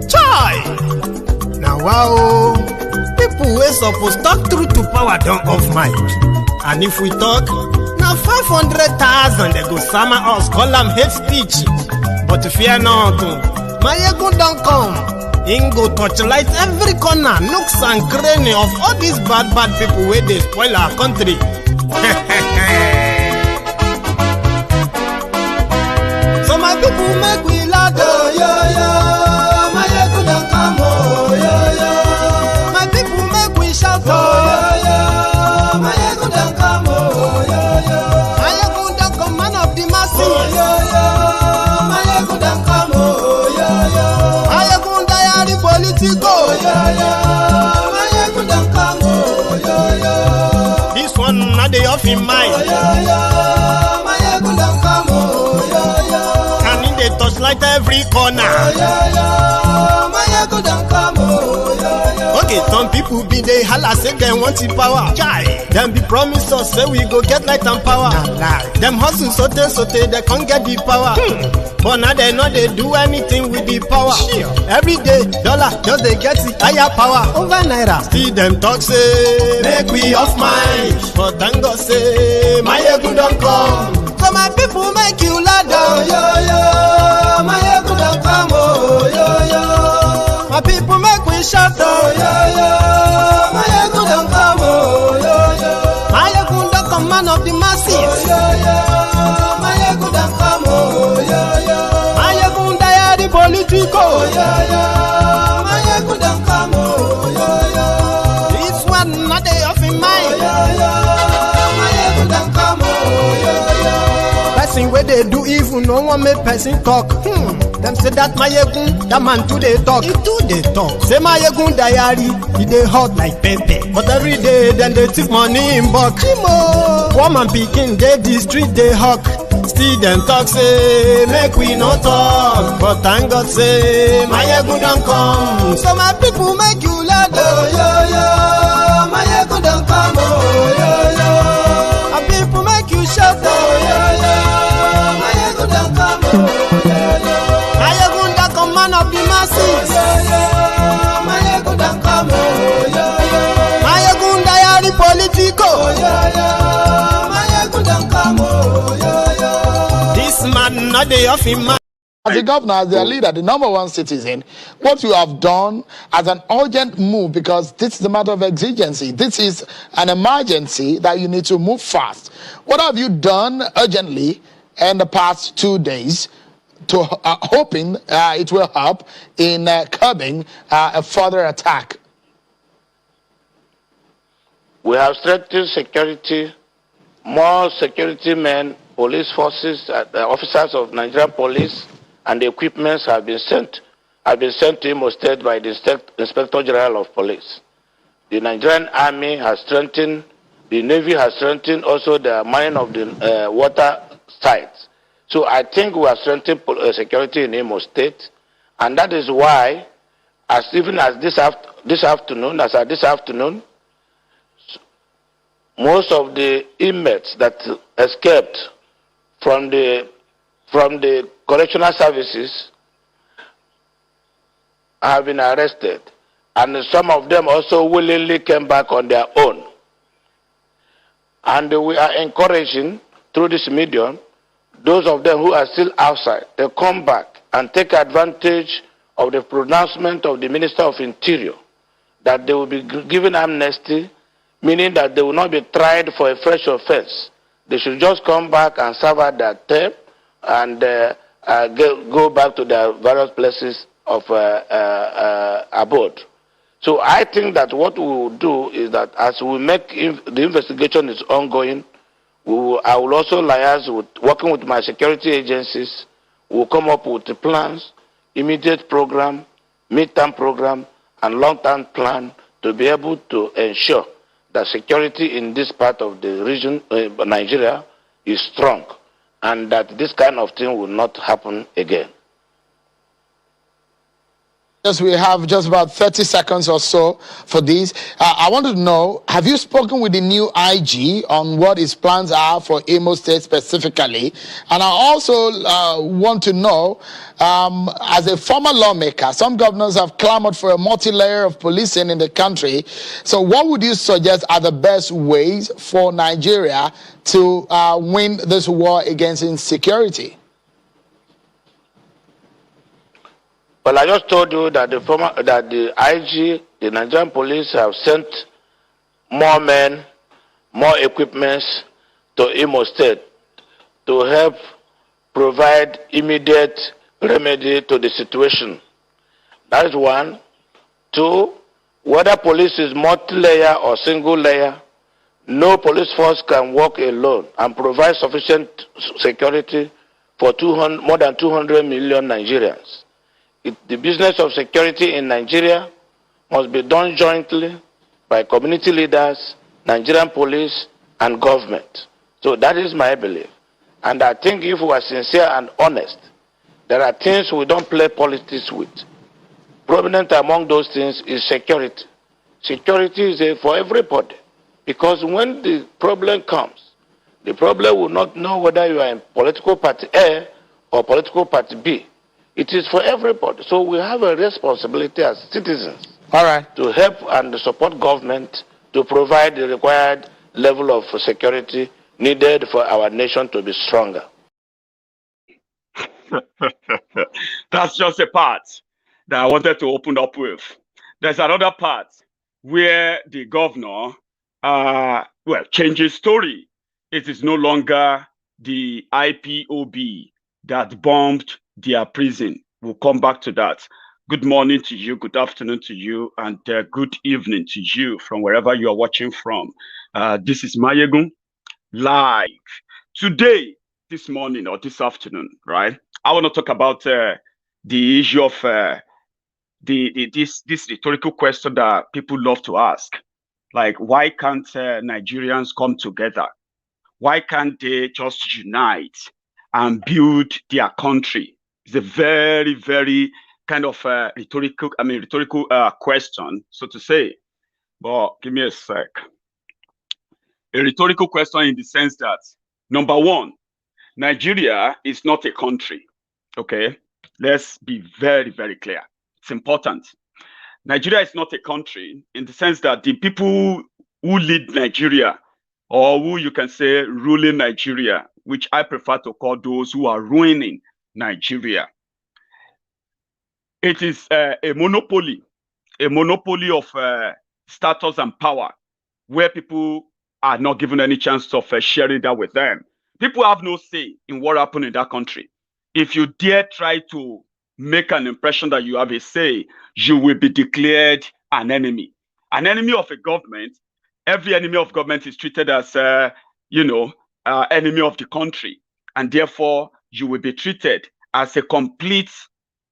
Chai! Now wow, people wey suppose talk truth to power don't off mic. And if we talk, now 500,000 they go summer us, call them hate speech. But fear not, Maiyegun don't come. Him go torchlight every corner, nooks and cranny of all these bad people where they spoil our country. So my people make we laugh, oh, yo, yo. Maiyegun don't come, oh, yo, yo. My people make we shout, oh, yo, yo. Maiyegun don't come, oh, yo, yo. Maiyegun don't come, man of the masses, oh, yo, yo. Maiyegun don't come, oh, yo, yo. Maiyegun diary Politico, yo, yo. Maiyegun don't come, oh, yo, yo. This one not the off in mind, oh, yo, yo. Maiyegun don't come, oh, yo, yo. And in the touchlight every corner, oh, yo, yo. Maiyegun don't come, oh, yo, yo. Okay, some people be they holla say they want the power. Chai, them be promise us say we go get light and power. Nah. Them hustle sote they can't get the power. But now they know they do anything with the power. Sure. Every day, dollar just they get the higher power over naira. See them talk say make we off mind. But thank God say Maiyegun don't come. So my people make you laugh, oh, yo, yo. Maiyegun don't come, oh, yo, yo. My people make we shout, oh, yo, yo. Maiyegun don't come, oh, yo, yo. Maiyegun don't come, man of the masses, oh, yo, yo. Maiyegun don't come, oh, yo, yo. Maiyegun diary Politico, oh, yo, yo. Maiyegun don't come, oh, yo, yo. This one not the off in mind, oh, yo, yo. Maiyegun don't come, oh, yo, yo. Person where they do evil, no one make person talk. Them say that Maiyegun, that man too they talk. He too they talk. Say Maiyegun diary, he they hot like pepper. But every day, then they take money in bulk. Woman picking, they the street they hawk. Still them talk say, make we no talk. But thank God say, Maiyegun don't come. So my people make you laugh, oh, yo, yo. Maiyegun don't come, oh, yo, yo. My people make you shout, oh, yo, yo. Maiyegun don't come, oh, yo, yo. Maiyegun don't come, man of the masses, oh, yo, yo. Maiyegun don't come, oh, yo, yo. Maiyegun diary Politico, oh, yo, yo. Maiyegun don't come, oh, yo, yo. This man not the off in man. As the governor, as their leader, the number one citizen, what you have done as an urgent move, because this is a matter of exigency. This is an emergency that you need to move fast. What have you done urgently in the past 2 days to hoping it will help in curbing a further attack? We have strengthened security, more security men, police forces, officers of Nigerian police, and the equipments have been sent to Imo State by the Inspector General of Police. The Nigerian Army has strengthened, the Navy has strengthened also the mine of the water sites. So I think we have strengthened security in Imo State, and that is why, even as this afternoon, most of the inmates that escaped from the correctional services have been arrested, and some of them also willingly came back on their own. And we are encouraging through this medium those of them who are still outside, they come back and take advantage of the pronouncement of the Minister of Interior that they will be given amnesty, meaning that they will not be tried for a fresh offense. They should just come back and serve out their term and go back to their various places of abode. So I think that what we will do is that as we make the investigation is ongoing, I will also liaise with, working with my security agencies, we'll come up with the plans, immediate program, mid-term program, and long-term plan to be able to ensure that security in this part of the region, Nigeria, is strong, and that this kind of thing will not happen again. Yes, we have just about 30 seconds or so for this. I want to know, have you spoken with the new IG on what his plans are for Imo State specifically? And I also want to know, as a former lawmaker, some governors have clamored for a multi-layer of policing in the country. So what would you suggest are the best ways for Nigeria to win this war against insecurity? Well, I just told you that the IG, the Nigerian police, have sent more men, more equipments to Imo State to help provide immediate remedy to the situation. That is one. Two, whether police is multi-layer or single-layer, no police force can work alone and provide sufficient security for more than 200 million Nigerians. The business of security in Nigeria must be done jointly by community leaders, Nigerian police, and government. So that is my belief. And I think if we are sincere and honest, there are things we don't play politics with. Prominent among those things is security. Security is for everybody. Because when the problem comes, the problem will not know whether you are in political party A or political party B. It is for everybody. So we have a responsibility as citizens to help and support government to provide the required level of security needed for our nation to be stronger. That's just a part that I wanted to open up with. There's another part where the governor changes story. It is no longer the IPOB that bombed their prison. We'll come back to that. Good morning to you, good afternoon to you, and good evening to you from wherever you are watching from. This is Maiyegun live. Today, this morning or this afternoon, right? I want to talk about the issue of this rhetorical question that people love to ask. Like, why can't Nigerians come together? Why can't they just unite and build their country? It's a very, very kind of rhetorical question, so to say. But give me a sec. A rhetorical question in the sense that, number one, Nigeria is not a country. Okay, let's be very, very clear. It's important. Nigeria is not a country in the sense that the people who lead Nigeria, or who you can say ruling Nigeria, which I prefer to call those who are ruining Nigeria. It is a monopoly of status and power, where people are not given any chance of sharing that with them. People have no say in what happened in that country. If you dare try to make an impression that you have a say, you will be declared an enemy. An enemy of a government. Every enemy of government is treated as, enemy of the country. And therefore, you will be treated as a complete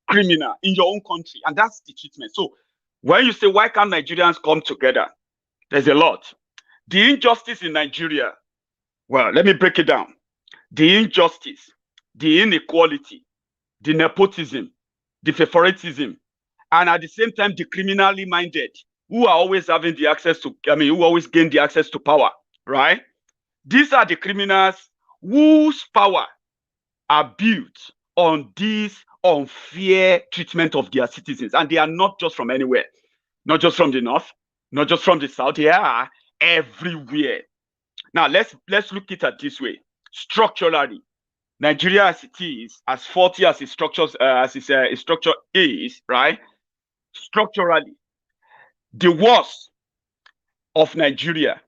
criminal in your own country. And that's the treatment. So when you say, why can't Nigerians come together? There's a lot. The injustice in Nigeria, well, let me break it down. The injustice, the inequality, the nepotism, the favoritism, and at the same time, the criminally minded, who are always having the access to, who always gain the access to power, right? These are the criminals whose power are built on this unfair treatment of their citizens. And they are not just from anywhere, not just from the north, not just from the south, they are everywhere. Now, let's look at it this way. Structurally, Nigeria as it is, as faulty as its structures, its structure is, right? Structurally, the worst of Nigeria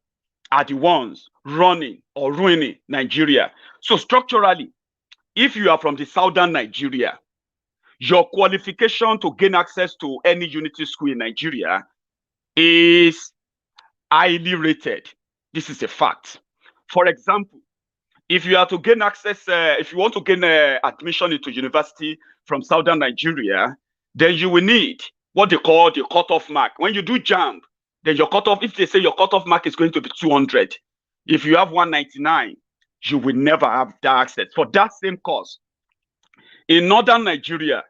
are the ones running or ruining Nigeria. So structurally, if you are from the southern Nigeria, your qualification to gain access to any unity school in Nigeria is highly rated. This is a fact. For example, if you are to gain access, if you want to gain admission into university from southern Nigeria, then you will need what they call the cutoff mark. When you do JAMB, then your cutoff, if they say your cutoff mark is going to be 200, if you have 199, you will never have that access for that same course. In northern Nigeria,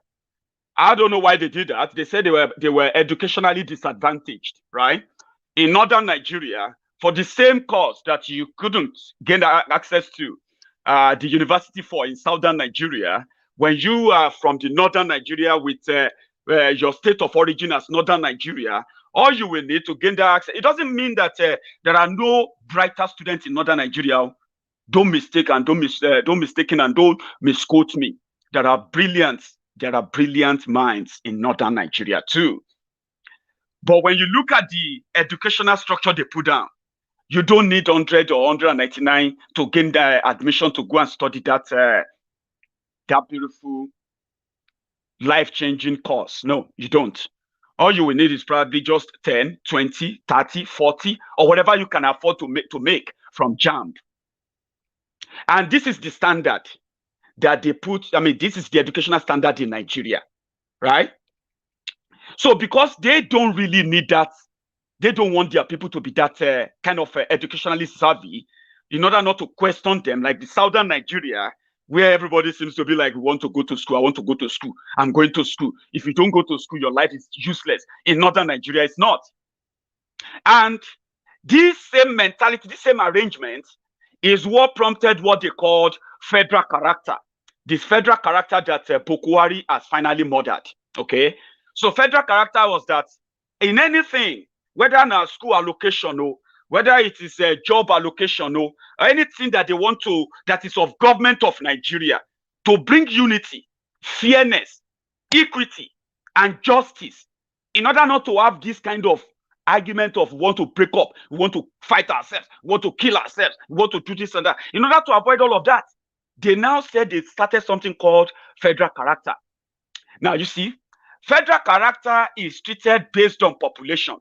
I don't know why they did that. They said they were educationally disadvantaged, right? In northern Nigeria, for the same course that you couldn't gain access to the university for in southern Nigeria, when you are from the northern Nigeria with your state of origin as northern Nigeria, all you will need to gain that access. It doesn't mean that there are no brighter students in northern Nigeria. Don't mistake and don't mistaken and don't misquote me. There are brilliant minds in northern Nigeria too. But when you look at the educational structure they put down, you don't need 100 or 199 to gain the admission to go and study that beautiful, life-changing course. No, you don't. All you will need is probably just 10, 20, 30, 40, or whatever you can afford to make from JAMB. And this is the standard that they put. I mean, this is the educational standard in Nigeria, right? So because they don't really need that, they don't want their people to be that kind of educationally savvy, in order not to question them, like the southern Nigeria, where everybody seems to be like, we want to go to school, I want to go to school, I'm going to school. If you don't go to school, your life is useless. In northern Nigeria, it's not. And this same mentality, this same arrangement is what prompted what they called federal character. This federal character that Boko Haram has finally murdered. Okay, so federal character was that in anything, whether now school allocation or whether it is a job allocation or anything that they want to, that is of government of Nigeria, to bring unity, fairness, equity, and justice, in order not to have this kind of argument of we want to break up, we want to fight ourselves, we want to kill ourselves, we want to do this and that. In order to avoid all of that, they now said they started something called federal character. Now, you see, federal character is treated based on population.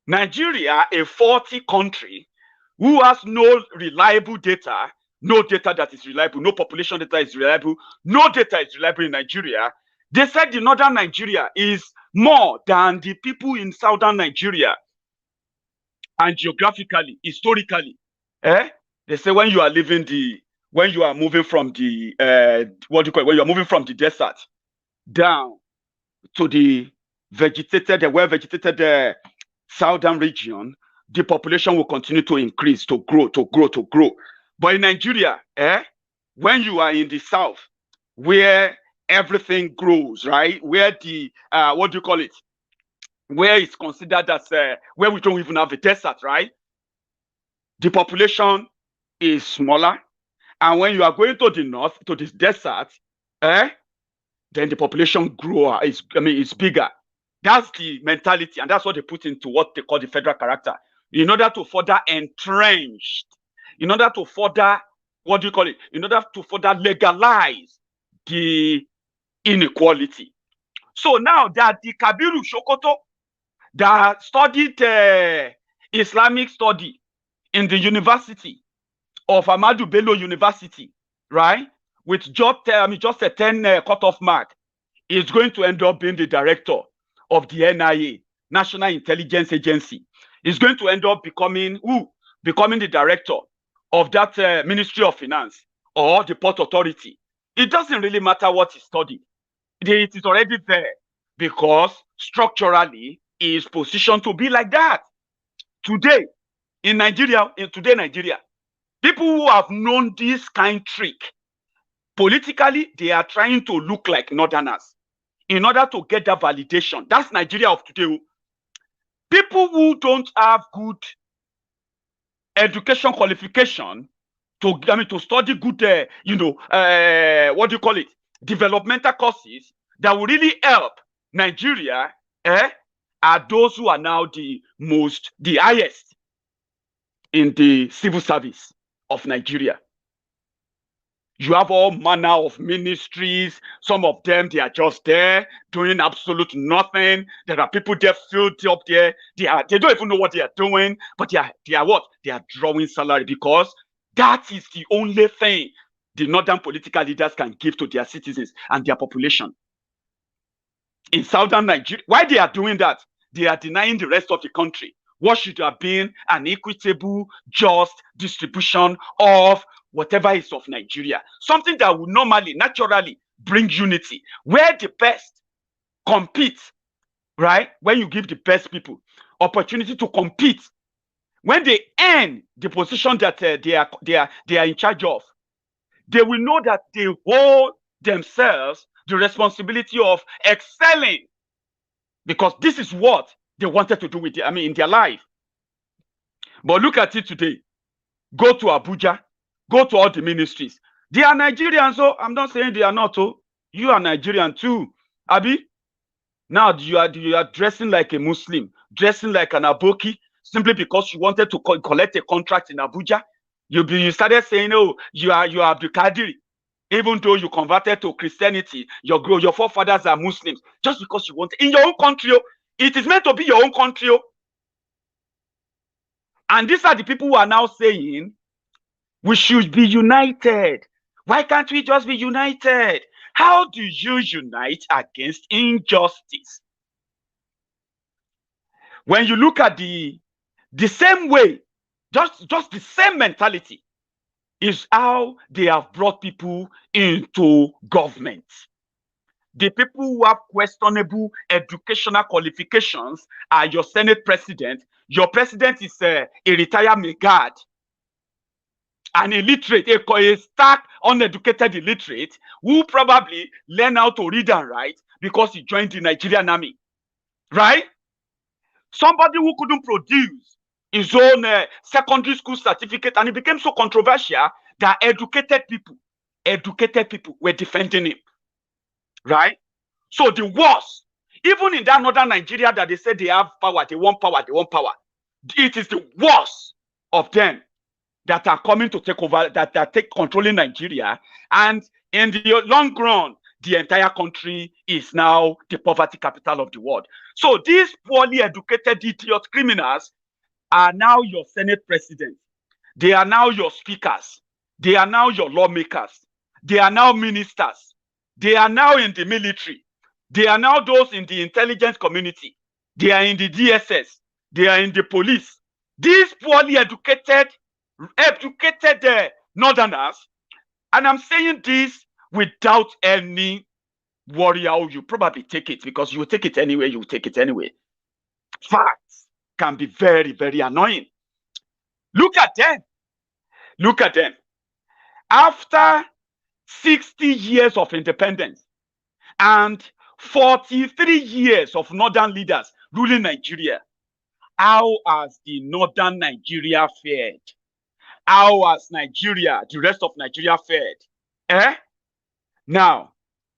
Nigeria, a 40 country who has no reliable data, no data that is reliable, no population data is reliable, no data is reliable in Nigeria. They said the northern Nigeria is more than the people in southern Nigeria. And geographically, historically, they say when you are when you are moving from the when you are moving from the desert down to the well-vegetated southern region, the population will continue to increase, to grow. But in Nigeria, when you are in the south, where everything grows, right? Where the where it's considered as where we don't even have a desert, right? The population is smaller, and when you are going to the north, to this desert, then the population it's bigger. That's the mentality, and that's what they put into what they call the federal character, in order to further entrench, in order to further in order to further legalize the inequality. So now that the Kabiru Sokoto that studied Islamic study in the University of Ahmadu Bello University, right, with just a 10 cutoff mark, is going to end up being the director of the NIA, National Intelligence Agency. Is going to end up becoming the director of that Ministry of Finance or the Port Authority. It doesn't really matter what he studied. It is already there because structurally he is positioned to be like that. Today, in Nigeria, people who have known this kind of trick, politically, they are trying to look like northerners in order to get that validation. That's Nigeria of today. People who don't have good education qualification to study good, developmental courses that will really help Nigeria, are those who are now the highest in the civil service of Nigeria. You have all manner of ministries. Some of them, they are just there doing absolute nothing. There are people there filled up there. They don't even know what they are doing, but they are what? They are drawing salary, because that is the only thing the northern political leaders can give to their citizens and their population. In southern Nigeria, why they are doing that? They are denying the rest of the country what should have been an equitable, just distribution of whatever is of Nigeria. Something that would normally, naturally bring unity, where the best compete, right? When you give the best people opportunity to compete, when they earn the position that they are in charge of, they will know that they hold themselves the responsibility of excelling, because this is what they wanted to do with in their life. But look at it today. Go to Abuja, go to all the ministries. They are Nigerians, so I'm not saying they are not. Oh, you are Nigerian too, Abi. Now you are dressing like a Muslim, dressing like an Aboki, simply because you wanted to collect a contract in Abuja. You started saying, oh, you are Abdul Qadir, even though you converted to Christianity. Your forefathers are Muslims, just because you want in your own country. Oh, it is meant to be your own country. Oh. And these are the people who are now saying we should be united. Why can't we just be united? How do you unite against injustice? When you look at the same way, just the same mentality is how they have brought people into government. The people who have questionable educational qualifications are your Senate president. Your president is a retired Megad, an illiterate, a stark, uneducated illiterate who probably learned how to read and write because he joined the Nigerian army, right? Somebody who couldn't produce his own secondary school certificate, and it became so controversial that educated people were defending him, right? So the worst, even in that northern Nigeria that they said they have power, they want power, it is the worst of them that are coming to take over, that take controlling Nigeria, and in the long run, the entire country is now the poverty capital of the world. So these poorly educated idiot criminals are now your Senate president. They are now your speakers. They are now your lawmakers. They are now ministers. They are now in the military. They are now those in the intelligence community. They are in the DSS. They are in the police. These poorly educated northerners, and I'm saying this without any worry how you probably take it, because you will take it anyway, Facts can be very, very annoying. Look at them. After 60 years of independence and 43 years of northern leaders ruling Nigeria, how has the northern Nigeria fared? How has the rest of Nigeria fared? Now,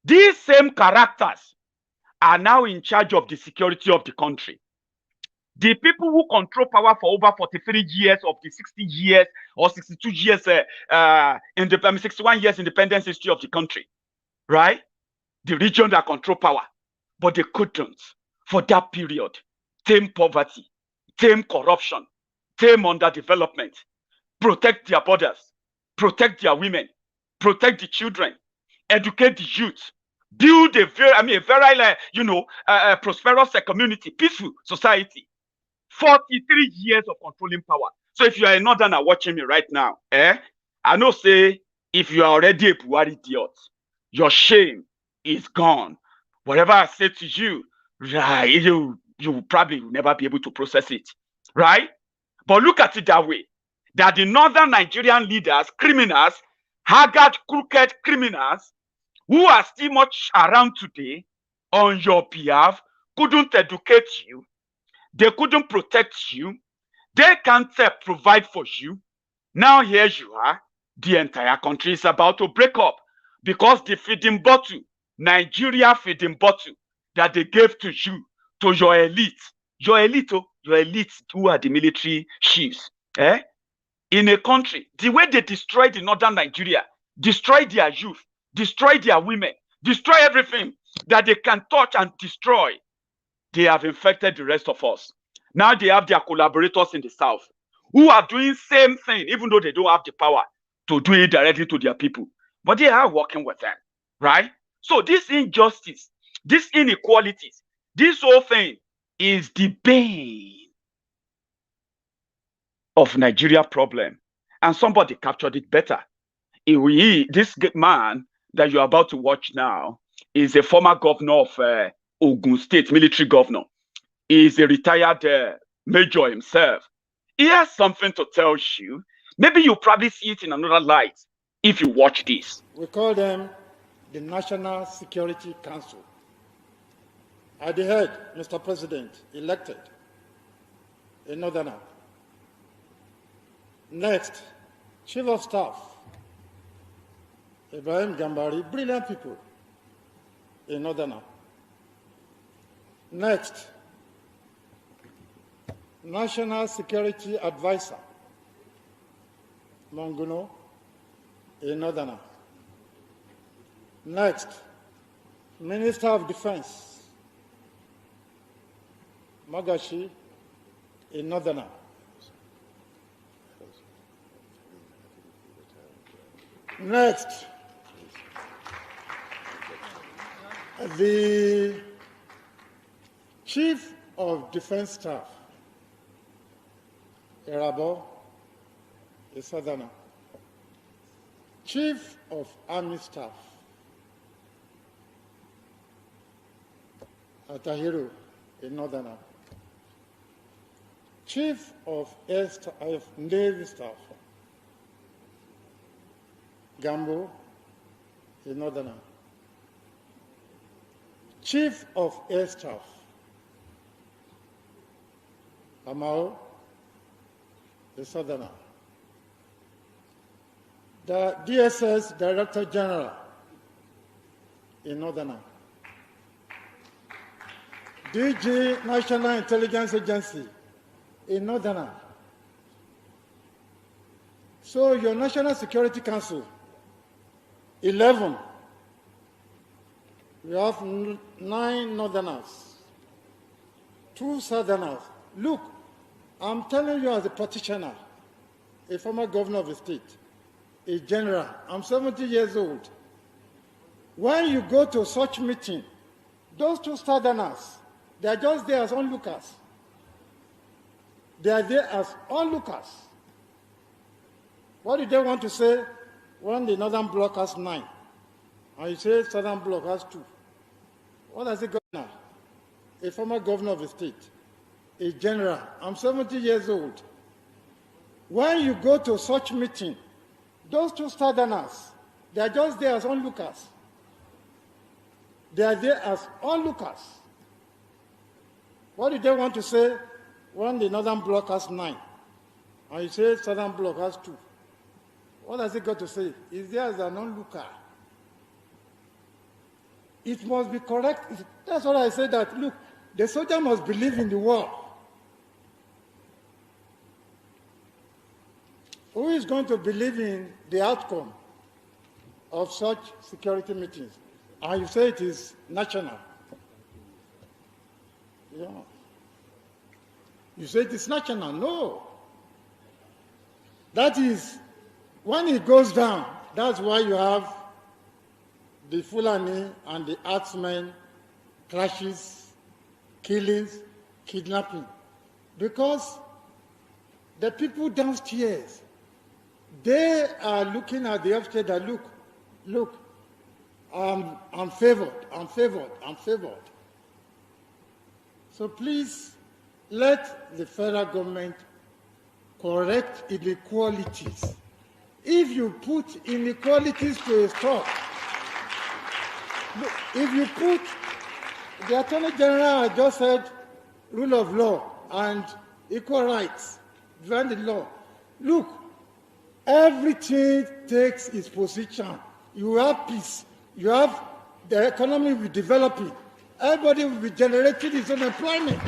these same characters are now in charge of the security of the country. The people who control power for over 43 years of the 60 years or 62 years, 61 years independence history of the country, right? The region that control power, but they couldn't, for that period, tame poverty, tame corruption, tame underdevelopment, protect their borders, protect their women, protect the children, educate the youth, build a very prosperous community, peaceful society. 43 years of controlling power. So if you are a northerner watching me right now, I know say if you are already a Buhari idiot, your shame is gone. Whatever I say to you, right, you probably will never be able to process it, right? But look at it that way, that the northern Nigerian leaders, criminals, haggard, crooked criminals, who are still much around today on your behalf, couldn't educate you. They couldn't protect you. They can't provide for you. Now here you are. The entire country is about to break up because the feeding bottle, Nigeria feeding bottle that they gave to you, to your elite who are the military chiefs, in a country, the way they destroyed the northern Nigeria, destroy their youth, destroy their women, destroy everything that they can touch and destroy. They have infected the rest of us. Now they have their collaborators in the south who are doing same thing, even though they don't have the power to do it directly to their people. But they are working with them, right? So this injustice, this inequalities, this whole thing is the bane of Nigeria problem. And somebody captured it better. This man that you're about to watch now is a former governor of Ogun State military governor. He is a retired major himself. He has something to tell you. Maybe you probably see it in another light if you watch this. We call them the National Security Council. At the head, Mr. President, elected, a northerner. Next, Chief of Staff, Ibrahim Gambari, brilliant people, a northerner. Next, National Security Advisor, Monguno, a northerner. Next, Minister of Defense, Magashi, a northerner. Next, the Chief of Defense Staff, Erabo, a southerner. Chief of Army Staff, Atahiru, a northerner. Chief of Navy Staff, Gambo, a northerner. Chief of Air Staff, Amao, a southerner. The DSS Director General, a northerner. DG National Intelligence Agency, a northerner. So your National Security Council, 11. We have 9 northerners, 2 southerners. Look, I'm telling you as a practitioner, a former governor of the state, a general, I'm 70 years old. When you go to such meeting, those 2 southerners, they are just there as onlookers. They are there as onlookers. What do they want to say when the northern bloc has 9? And you say southern bloc has 2. What does it go now? A former governor of the state, a general, I'm 70 years old. When you go to such meeting, those 2 southerners, they are just there as onlookers. They are there as onlookers. What do they want to say when the northern bloc has 9? And you say southern bloc has 2. What does it got to say? Is there as an onlooker? It must be correct. That's what I said, that, look, the soldier must believe in the war. Who is going to believe in the outcome of such security meetings? And you say it is national. Yeah. You say it is national. No. That is, when it goes down, that's why you have the Fulani and the herdsmen clashes, killings, kidnapping. Because the people downstairs, they are looking at the upstairs that, look, I'm favored. So please, let the federal government correct inequalities. If you put inequalities to a stop, if you put, the Attorney General just said rule of law and equal rights, defend the law. Look, everything takes its position. You have peace. You have the economy will be developing. Everybody will be generating his own employment.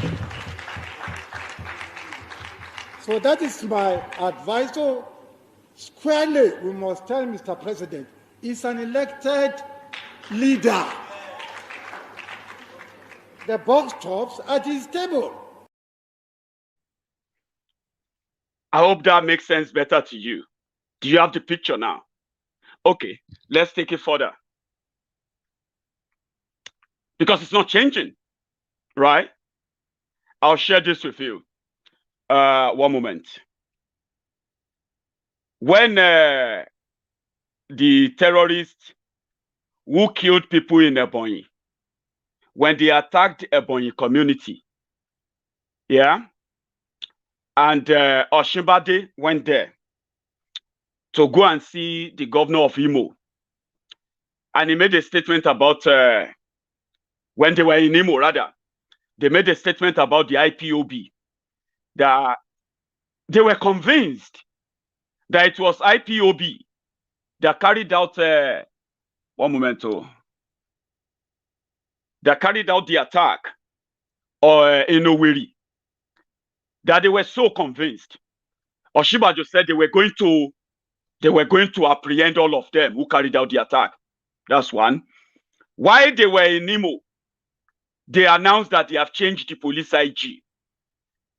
So that is my advice. So squarely, we must tell Mr. President, he's an elected leader. The box stops at his table. I hope that makes sense better to you. Do you have the picture now? Okay, let's take it further. Because it's not changing, right? I'll share this with you. One moment. When the terrorists who killed people in Ebonyi, when they attacked Ebonyi community. Yeah. And Oshimbade went there to go and see the governor of Imo. And he made a statement about, when they were in Imo, rather, they made a statement about the IPOB, that they were convinced that it was IPOB that carried out, that carried out the attack in Owerri, that they were so convinced. Oshibajo said they were going to apprehend all of them who carried out the attack. That's one. While they were in Imo, they announced that they have changed the police IG.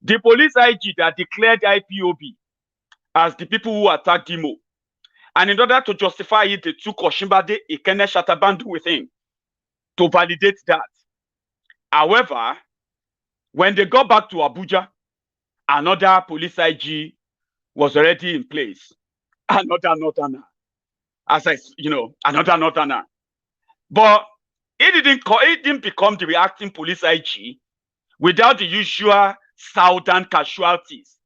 The police IG that declared IPOB as the people who attacked Imo. And in order to justify it, they took Oshimbade Ikene Shatabandu with him to validate that. However, when they got back to Abuja, another police IG was already in place. Another northerner. Another northerner. But it didn't become the reacting police IG without the usual southern casualties.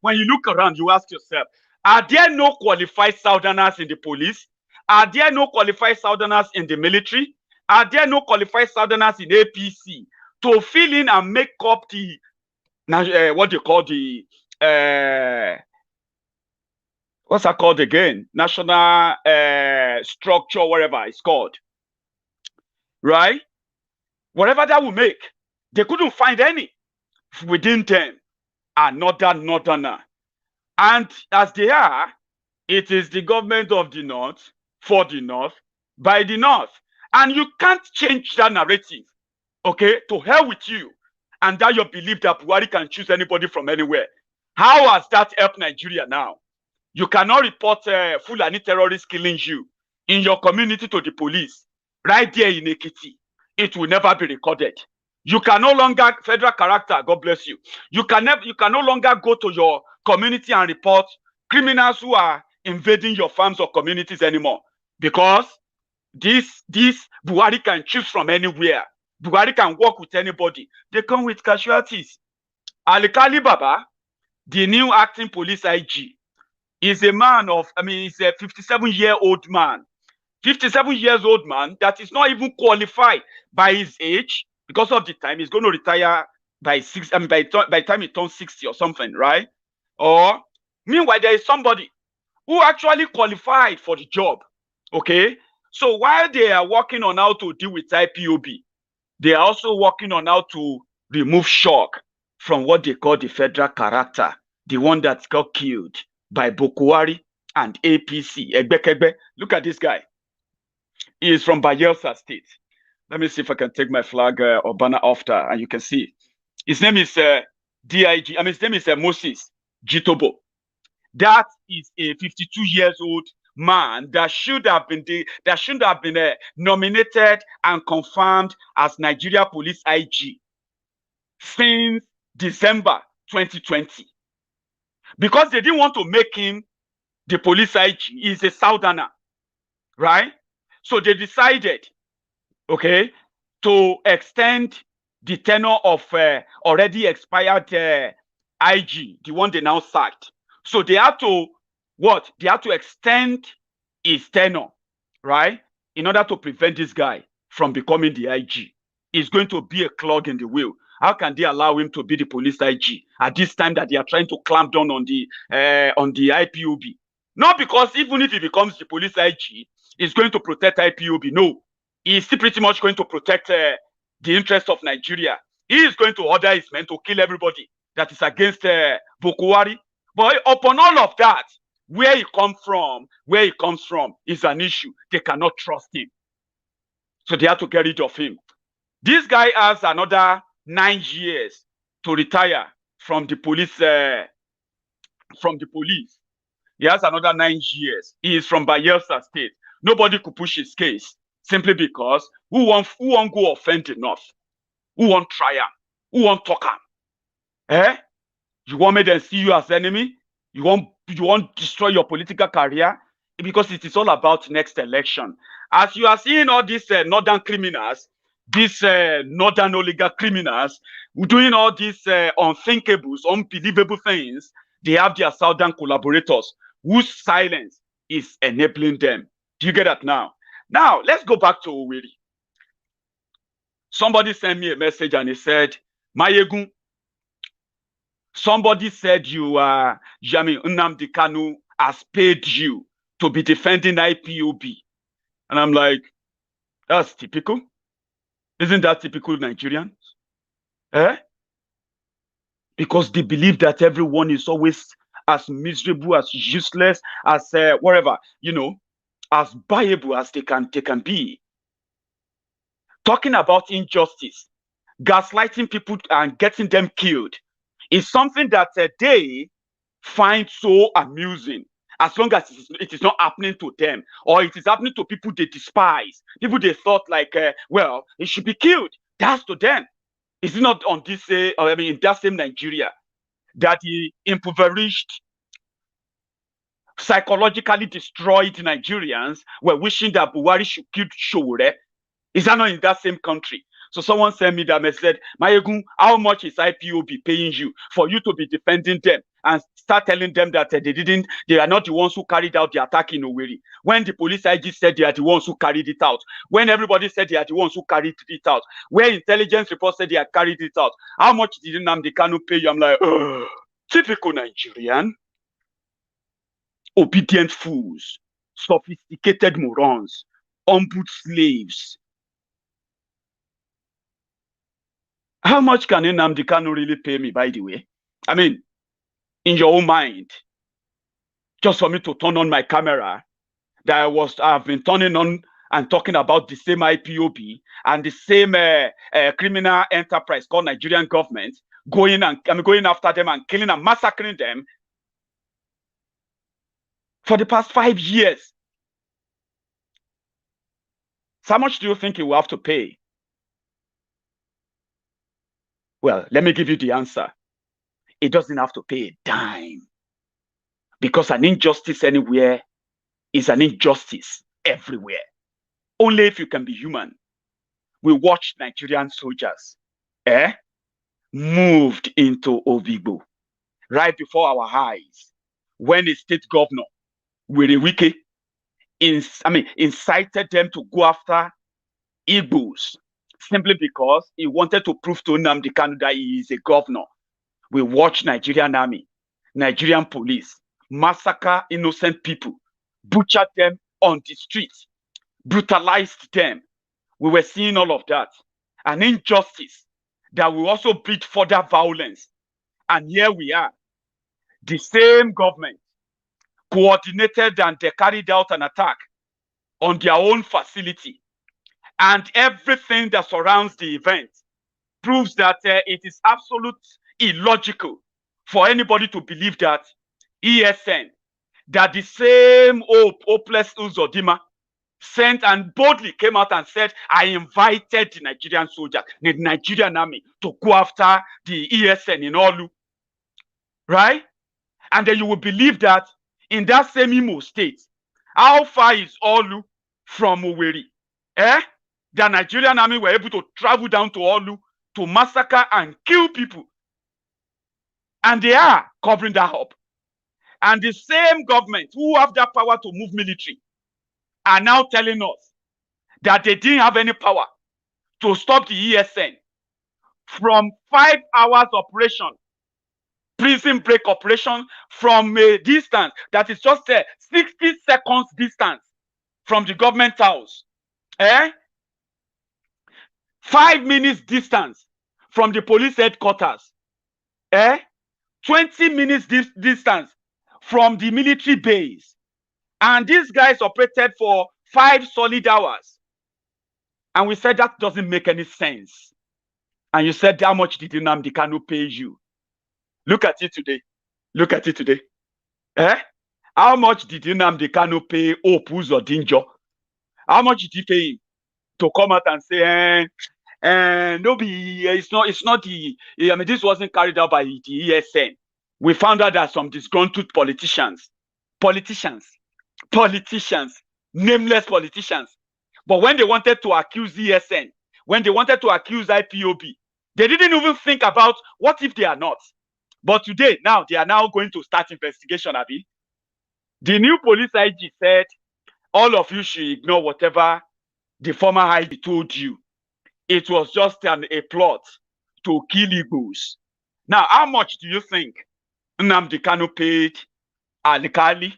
When you look around, you ask yourself, are there no qualified southerners in the police? Are there no qualified southerners in the military? Are there no qualified southerners in APC to fill in and make up the what they call the what's that called again? National structure, whatever it's called. Right? Whatever that will make. They couldn't find any within them. Another northerner. And as they are, it is the government of the North, for the North, by the North. And you can't change that narrative. Okay? To hell with you. And that you believe that Buhari can choose anybody from anywhere. How has that helped Nigeria now? You cannot report Fulani terrorists killing you in your community to the police. Right there in Ekiti. It will never be recorded. You can no longer, federal character, God bless you. You can no longer go to your community and report criminals who are invading your farms or communities anymore. Because this Buhari can choose from anywhere. Buhari can work with anybody. They come with casualties. Alikali Baba, the new acting police IG, is a man of, he's a 57-year-old man. 57 years old man that is not even qualified by his age because of the time he's going to retire by by the time he turns 60 or something, right? Or meanwhile, there is somebody who actually qualified for the job. Okay, so while they are working on how to deal with IPOB, they are also working on how to remove shock from what they call the federal character, the one that got killed by Boko Haram and APC. Egbekegbe. Look at this guy. He is from Bayelsa State. Let me see if I can take my flag or banner off there, and you can see. His name is DIG. His name is Moses Jitobo. That is a 52-year-old man that should have been nominated and confirmed as Nigeria Police IG since December 2020. Because they didn't want to make him the police IG. He's a southerner, right? So they decided, okay, to extend the tenure of already expired IG, the one they now sacked. So they had to, what? They had to extend his tenure, right? In order to prevent this guy from becoming the IG. It's going to be a clog in the wheel. How can they allow him to be the police IG at this time that they are trying to clamp down on the IPOB? Not because even if he becomes the police IG, he's going to protect IPOB. No, he's still pretty much going to protect the interests of Nigeria. He is going to order his men to kill everybody that is against Boko Haram. But upon all of that, where he comes from is an issue. They cannot trust him. So they have to get rid of him. This guy has another 9 years to retire from the police. He has another 9 years. He is from Bayelsa State. Nobody could push his case simply because who won't go offend the North? Who won't try him? Who won't talk him? You want me to see you as enemy? You want destroy your political career? Because it is all about next election. As you are seeing all these northern criminals these northern oligarch criminals doing all these unthinkables, unbelievable things, they have their southern collaborators whose silence is enabling them. Do you get that now? Now, let's go back to Owerri. Somebody sent me a message and he said, Maiyegun, somebody said Nnamdi Kanu has paid you to be defending IPOB. And I'm like, that's typical. Isn't that typical Nigerians? Because they believe that everyone is always as miserable, as useless, as whatever, as viable as they can be. Talking about injustice, gaslighting people and getting them killed is something that they find so amusing, as long as it is not happening to them, or it is happening to people they despise, people they thought like, well, it should be killed. That's to them. Is it not on this, in that same Nigeria, that the impoverished, psychologically destroyed Nigerians were wishing that Buhari should kill Showore? Is that not in that same country? So someone sent me that message, said, Maiyegun, how much is IPOB paying you for you to be defending them and start telling them that they are not the ones who carried out the attack in Owerri? When the police IG said they are the ones who carried it out, when everybody said they are the ones who carried it out, where intelligence reports said they had carried it out, how much did Nnamdi Kanu pay you? I'm like, typical Nigerian. Obedient fools, sophisticated morons, humbled slaves. How much can Nnamdi Kanu really pay me, by the way? I mean, in your own mind, just for me to turn on my camera, that I've been turning on and talking about the same IPOB and the same criminal enterprise called Nigerian government, going after them and killing and massacring them for the past 5 years. So how much do you think you will have to pay? Well, let me give you the answer. It doesn't have to pay a dime, because an injustice anywhere is an injustice everywhere. Only if you can be human. We watched Nigerian soldiers moved into Obigbo right before our eyes when a state governor, Wike, incited them to go after Igbos, simply because he wanted to prove to Nnamdi Kanu that he is a governor. We watch Nigerian army, Nigerian police massacre innocent people, butcher them on the streets, brutalized them. We were seeing all of that. An injustice that will also breed further violence. And here we are. The same government coordinated and they carried out an attack on their own facility. And everything that surrounds the event proves that it is absolutely illogical for anybody to believe that ESN, that the same hopeless Uzodinma sent and boldly came out and said, I invited the Nigerian soldiers, the Nigerian army, to go after the ESN in Olu. Right? And then you will believe that in that same Imo state, how far is Olu from Owerri? The Nigerian army were able to travel down to Olu to massacre and kill people. And they are covering that up. And the same government who have that power to move military are now telling us that they didn't have any power to stop the ESN from 5 hours operation, prison break operation, from a distance that is just 60 seconds distance from the government house. 5 minutes distance from the police headquarters. 20 minutes distance from the military base. And these guys operated for 5 solid hours. And we said that doesn't make any sense. And you said, how much did Nnamdi Kanu pay you? Look at it today. Look at it today. How much did Nnamdi Kanu pay Opus or Dinjo? How much did he pay him to come out and say, it's not the, this wasn't carried out by the ESN. We found out that some disgruntled politicians, nameless politicians. But when they wanted to accuse ESN, when they wanted to accuse IPOB. They didn't even think about what if they are not. But today, now, they are now going to start investigation, Abi. The new police IG said, all of you should ignore whatever the former IG told you. It was just a plot to kill Igbos. Now, how much do you think Nnamdi Kanu paid Alikali,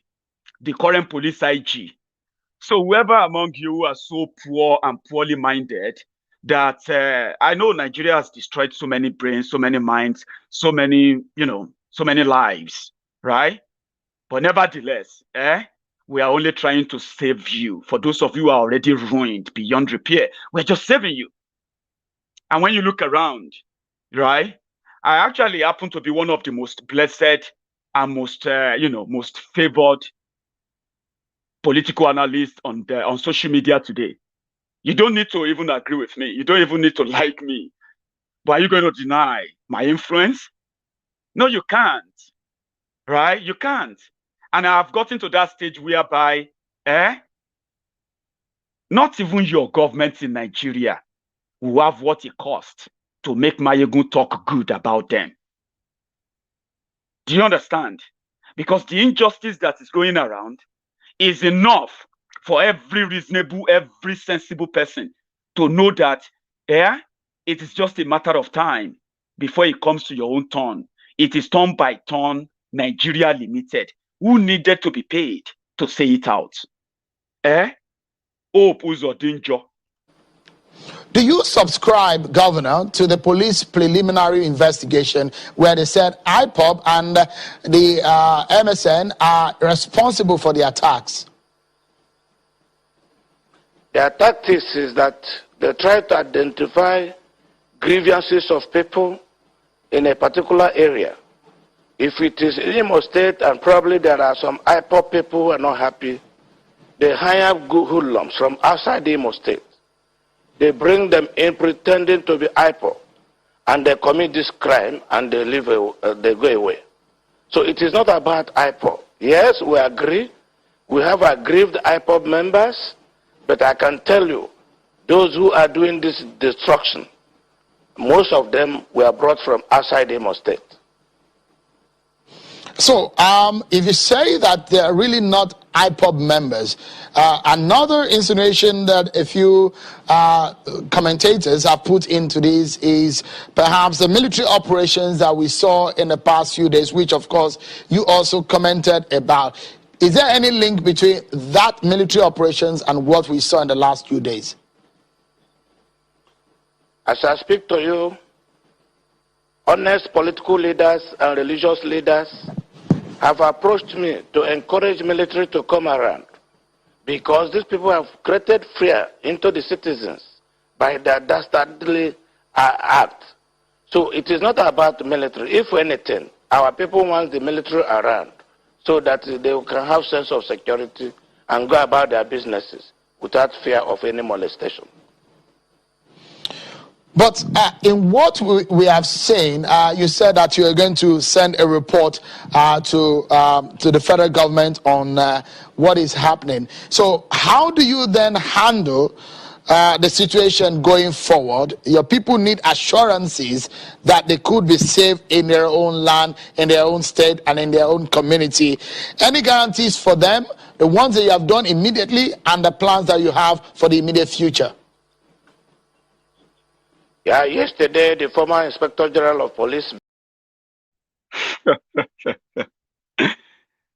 the current police IG? So whoever among you are so poor and poorly minded that I know Nigeria has destroyed so many brains, so many minds, so many, so many lives, right? But nevertheless, we are only trying to save you. For those of you who are already ruined beyond repair, we're just saving you. And when you look around, right, I actually happen to be one of the most blessed and most, most favored political analysts on social media today. You don't need to even agree with me. You don't even need to like me. But are you going to deny my influence? No, you can't. Right? You can't. And I've gotten to that stage whereby, not even your government in Nigeria will have what it costs to make Maiyegun talk good about them. Do you understand? Because the injustice that is going around is enough for every reasonable, every sensible person to know that it is just a matter of time before it comes to your own turn. It is turn by turn, Nigeria Limited, who needed to be paid to say it out. Hope Uzodinjo. Do you subscribe, Governor, to the police preliminary investigation where they said IPOB and the MSN are responsible for the attacks? Their tactics is that they try to identify grievances of people in a particular area. If it is in Imo State and probably there are some IPOB people who are not happy, they hire hoodlums from outside the Imo State. They bring them in pretending to be IPOB, and they commit this crime and they they go away. So it is not about IPOB. Yes, we agree. We have aggrieved IPOB members, but I can tell you, those who are doing this destruction, most of them were brought from outside Imo State. So, if you say that they are really not IPOB members, another insinuation that a few commentators have put into this is perhaps the military operations that we saw in the past few days, which of course you also commented about. Is there any link between that military operations and what we saw in the last few days? As I speak to you, honest political leaders and religious leaders have approached me to encourage military to come around, because these people have created fear into the citizens by their dastardly act. So it is not about the military. If anything, our people want the military around so that they can have sense of security and go about their businesses without fear of any molestation. But in what we have seen, you said that you are going to send a report to the federal government on what is happening. So how do you then handle the situation going forward? Your people need assurances that they could be safe in their own land, in their own state, and in their own community. Any guarantees for them, the ones that you have done immediately and the plans that you have for the immediate future? Yeah, yesterday the former Inspector General of Police.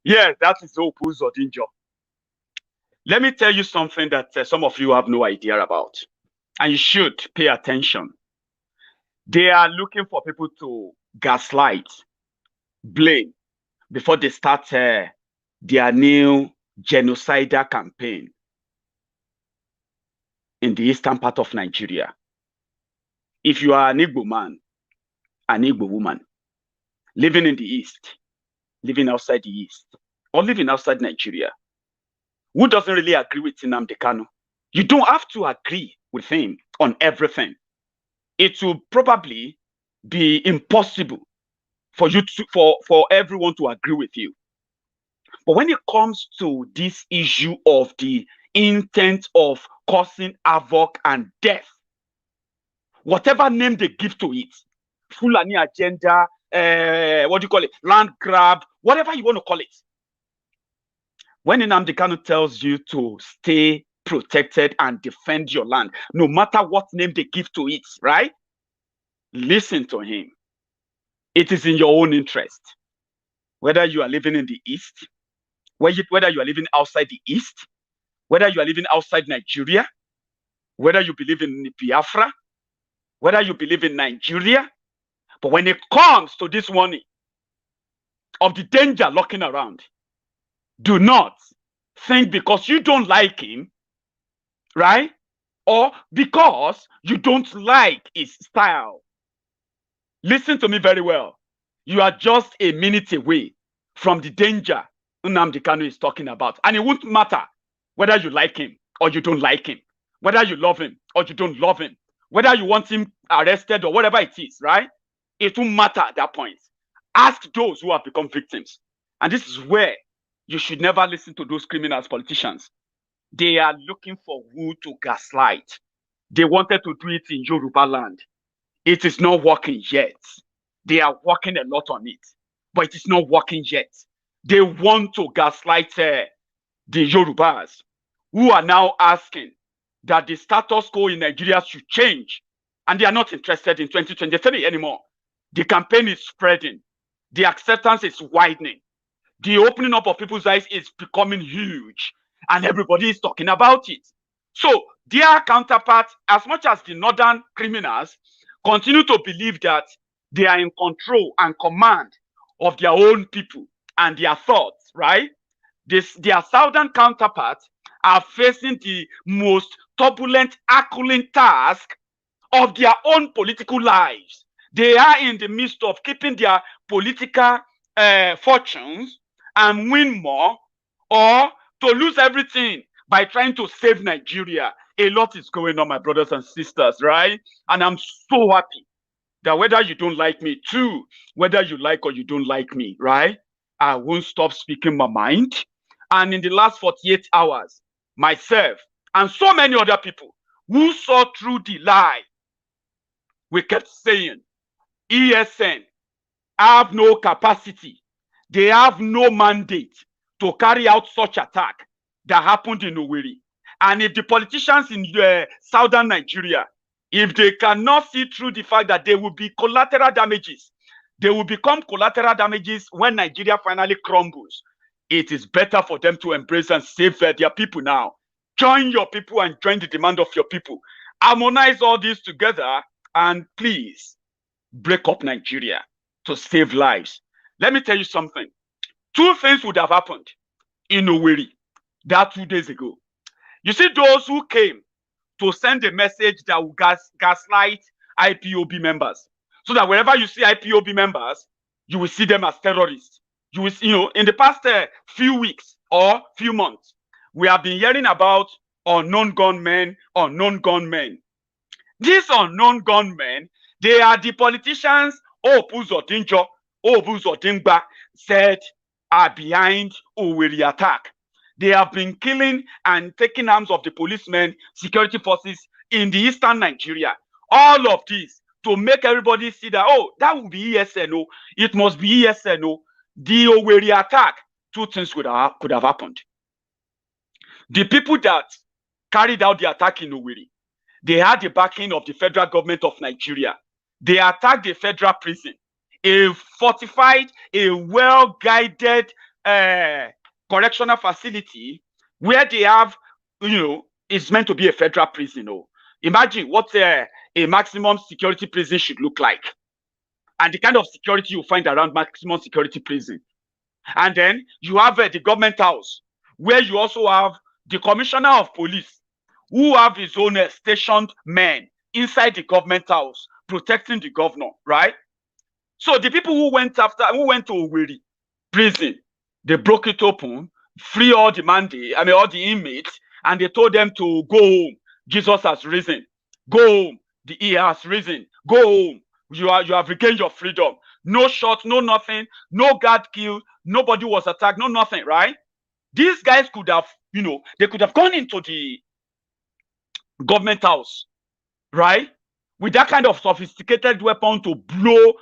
Yes, that is Hope Uzodinjo. Let me tell you something that some of you have no idea about, and you should pay attention. They are looking for people to gaslight, blame, before they start their new genocidal campaign in the eastern part of Nigeria. If you are an Igbo man, an Igbo woman, living in the East, living outside the East, or living outside Nigeria, who doesn't really agree with Nnamdi Kanu, you don't have to agree with him on everything. It will probably be impossible for you to, for everyone to agree with you. But when it comes to this issue of the intent of causing havoc and death whatever name they give to it, Fulani agenda, what do you call it, land grab, whatever you want to call it. When Nnamdi Kanu tells you to stay protected and defend your land, no matter what name they give to it, right? Listen to him. It is in your own interest. Whether you are living in the East, whether you are living outside the East, whether you are living outside Nigeria, whether you believe in Biafra, whether you believe in Nigeria. But when it comes to this warning of the danger lurking around, do not think because you don't like him, right? Or because you don't like his style. Listen to me very well. You are just a minute away from the danger Nnamdi Kanu is talking about. And it won't matter whether you like him or you don't like him, whether you love him or you don't love him, whether you want him arrested or whatever it is, right? It won't matter at that point. Ask those who have become victims. And this is where you should never listen to those criminals, politicians. They are looking for who to gaslight. They wanted to do it in Yoruba land. It is not working yet. They are working a lot on it, but it is not working yet. They want to gaslight the Yorubas, who are now asking that the status quo in Nigeria should change. And they are not interested in 2023 anymore. The campaign is spreading. The acceptance is widening. The opening up of people's eyes is becoming huge. And everybody is talking about it. So their counterparts, as much as the northern criminals, continue to believe that they are in control and command of their own people and their thoughts, right? Their southern counterparts are facing the most turbulent, herculean task of their own political lives. They are in the midst of keeping their political fortunes and win more, or to lose everything by trying to save Nigeria. A lot is going on, my brothers and sisters, right? And I'm so happy that whether you don't like me too, whether you like or you don't like me, right? I won't stop speaking my mind. And in the last 48 hours, myself and so many other people who saw through the lie, we kept saying, ESN have no capacity. They have no mandate to carry out such attack that happened in Owerri. And if the politicians in southern Nigeria, if they cannot see through the fact that there will be collateral damages, they will become collateral damages when Nigeria finally crumbles, it is better for them to embrace and save their people now. Join your people and join the demand of your people. Harmonize all this together and please break up Nigeria to save lives. Let me tell you something. Two things would have happened in Owerri that 2 days ago. You see, those who came to send a message that will gaslight IPOB members, so that wherever you see IPOB members, you will see them as terrorists. You will see, in the past few weeks or few months, we have been hearing about unknown gunmen. These unknown gunmen, they are the politicians Obuzodinjo, Obuzodingba said are behind Owerri attack. They have been killing and taking arms of the policemen, security forces in the eastern Nigeria. All of this to make everybody see that, oh, that would be ESN. It must be ESN. The Owerri attack, two things could have happened. The people that carried out the attack in Owerri, they had the backing of the federal government of Nigeria. They attacked the federal prison, a fortified, a well-guided correctional facility where they have, it's meant to be a federal prison. Imagine what a maximum security prison should look like, and the kind of security you find around maximum security prison. And then you have the government house, where you also have the commissioner of police, who have his own stationed men inside the government house protecting the governor, right? So the people who went to Owerri prison, they broke it open, free all the all the inmates, and they told them to go home. Jesus has risen. Go home. He has risen. Go home. You have regained your freedom. No shot, no nothing, no guard killed, nobody was attacked, no nothing, right? These guys could have, they could have gone into the government house, right? with that kind of sophisticated weapon to blow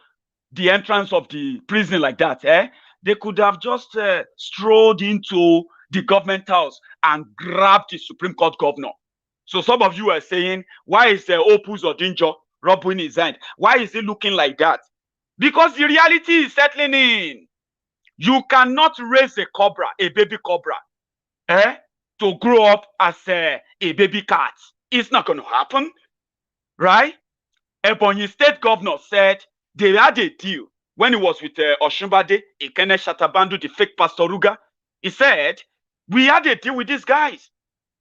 the entrance of the prison like that, they could have just strolled into the government house and grabbed the Supreme Court governor. So some of you are saying, why is Opus Odinjo rubbing his hand? Why is he looking like that? Because the reality is settling in. You cannot raise a cobra, a baby cobra, to grow up as a baby cat. It's not going to happen, right? Ebonyi State governor said they had a deal when he was with Oshunbade, Ikene Shatabandu, the fake Pastor Ruga. He said, we had a deal with these guys.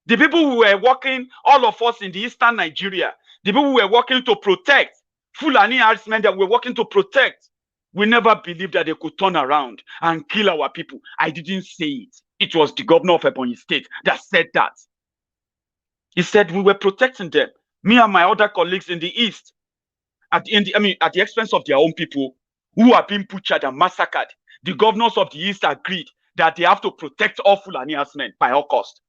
The people who were working, all of us in the eastern Nigeria, the people who were working to protect, Fulani herdsmen that were working to protect, we never believed that they could turn around and kill our people. I didn't say it. It was the governor of Ebonyi State that said that. He said we were protecting them. Me and my other colleagues in the east, at the expense of their own people who are being butchered and massacred. The governors of the east agreed that they have to protect all Fulani herdsmen by all cost.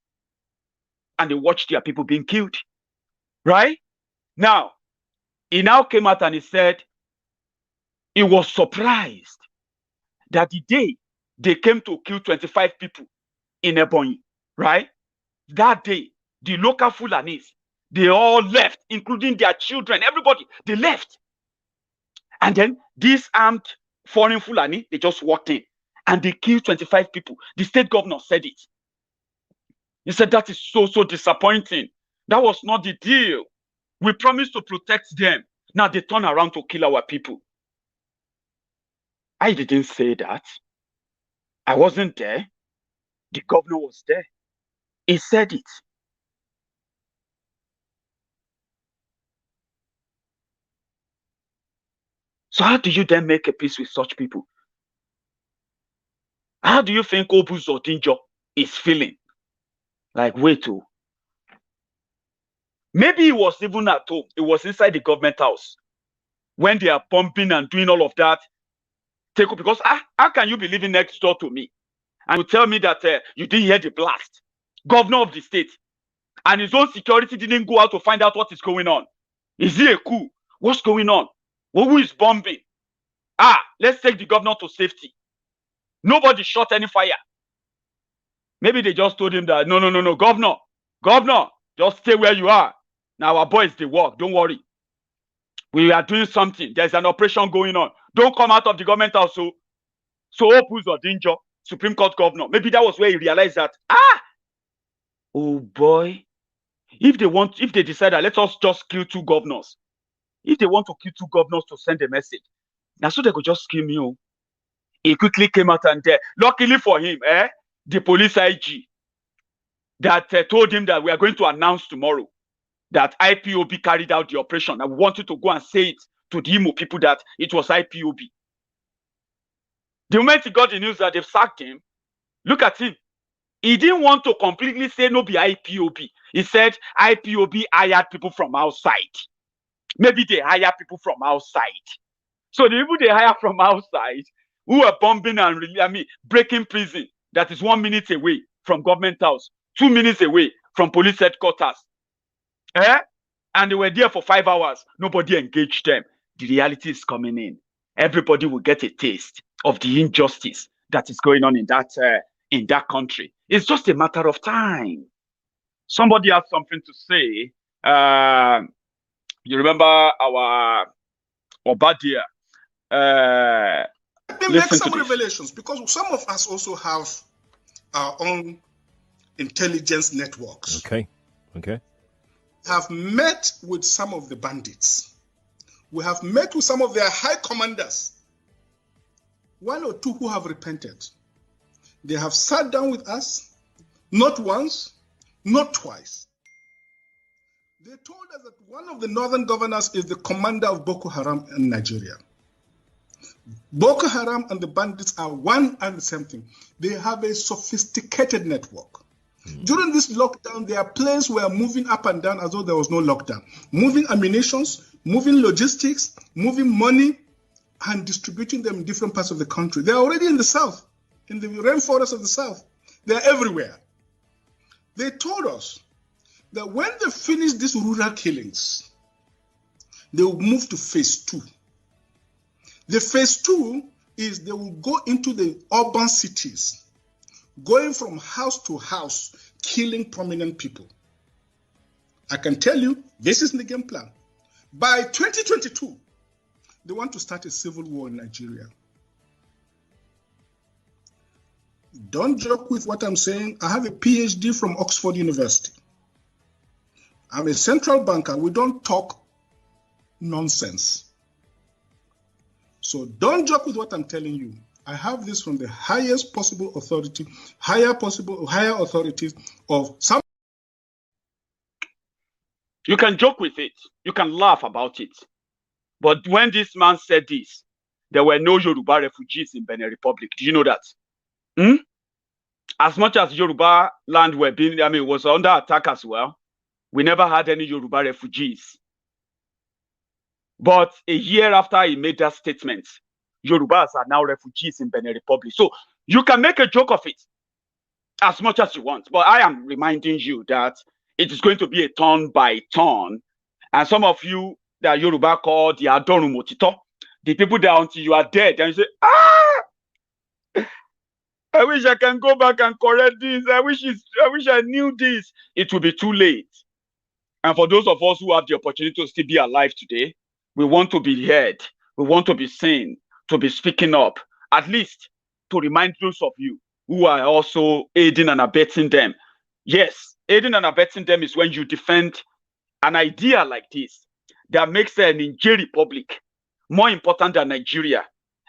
And they watched their people being killed. Right? Now, he now came out and he said he was surprised that the day they came to kill 25 people in Ebonyi, right? That day, the local Fulanis, they all left, including their children, everybody, they left. And then these armed foreign Fulani, they just walked in and they killed 25 people. The state governor said it. He said that is so disappointing. That was not the deal. We promised to protect them. Now they turn around to kill our people. I didn't say that. I wasn't there. The governor was there. He said it. So how do you then make a peace with such people? How do you think Opus Odinjo is feeling? Like, wait, oh. Maybe he was even at home. He was inside the government house when they are pumping and doing all of that. Because how can you be living next door to me and you tell me that you didn't hear the blast? Governor of the state and his own security didn't go out to find out what is going on. Is he a coup? What's going on? Who is bombing? Let's take the governor to safety. Nobody shot any fire. Maybe they just told him that, no, governor, just stay where you are. Now our boys, they work, don't worry. We are doing something. There's an operation going on. Don't come out of the government house. So Opus Odinjo, Supreme Court governor, maybe that was where he realized that, oh boy, if they decide that let us just kill 2 governors, if they want to kill 2 governors to send a message, now so they could just kill me. He quickly came out and luckily for him, the police IG that told him that we are going to announce tomorrow that IPOB carried out the operation. I wanted to go and say it to the Imo people that it was IPOB. The moment he got the news that they've sacked him, look at him. He didn't want to completely say no be IPOB. He said IPOB hired people from outside. Maybe they hire people from outside. So the people they hire from outside who are bombing and breaking prison that is 1 minute away from government house, 2 minutes away from police headquarters. And they were there for 5 hours. Nobody engaged them. The reality is coming in. Everybody will get a taste of the injustice that is going on in that country. It's just a matter of time. Somebody has something to say. You remember our Obadia? Let me make some revelations, because some of us also have our own intelligence networks. Okay. Have met with some of the bandits. We have met with some of their high commanders. 1 or 2 who have repented. They have sat down with us, not once, not twice. They told us that one of the northern governors is the commander of Boko Haram in Nigeria. Boko Haram and the bandits are one and the same thing. They have a sophisticated network. During this lockdown, their planes were moving up and down as though there was no lockdown. Moving ammunitions, moving logistics, moving money, and distributing them in different parts of the country. They're already in the south, in the rainforest of the south. They're everywhere. They told us that when they finish these rural killings, They will move to phase 2. The phase 2 is they will go into the urban cities, going from house to house, killing prominent people. I can tell you, this is the game plan. By 2022, they want to start a civil war in Nigeria. Don't joke with what I'm saying. I have a PhD from Oxford University. I'm a central banker. We don't talk nonsense. So don't joke with what I'm telling you. I have this from the highest possible authority, higher authorities of some. You can joke with it. You can laugh about it. But when this man said this, there were no Yoruba refugees in Benin Republic. Do you know that? As much as Yoruba land was under attack as well, we never had any Yoruba refugees. But a year after he made that statement, Yorubas are now refugees in Benin Republic. So you can make a joke of it as much as you want. But I am reminding you that it is going to be a turn by turn. And some of you that Yoruba call the Adonu Motito, the people that until you are dead, and you say, I wish I can go back and correct this. I wish I knew this. It will be too late. And for those of us who have the opportunity to still be alive today, we want to be heard. We want to be seen, to be speaking up, at least to remind those of you who are also aiding and abetting them. Yes, aiding and abetting them is when you defend an idea like this that makes the Nigerian Republic more important than Nigeria.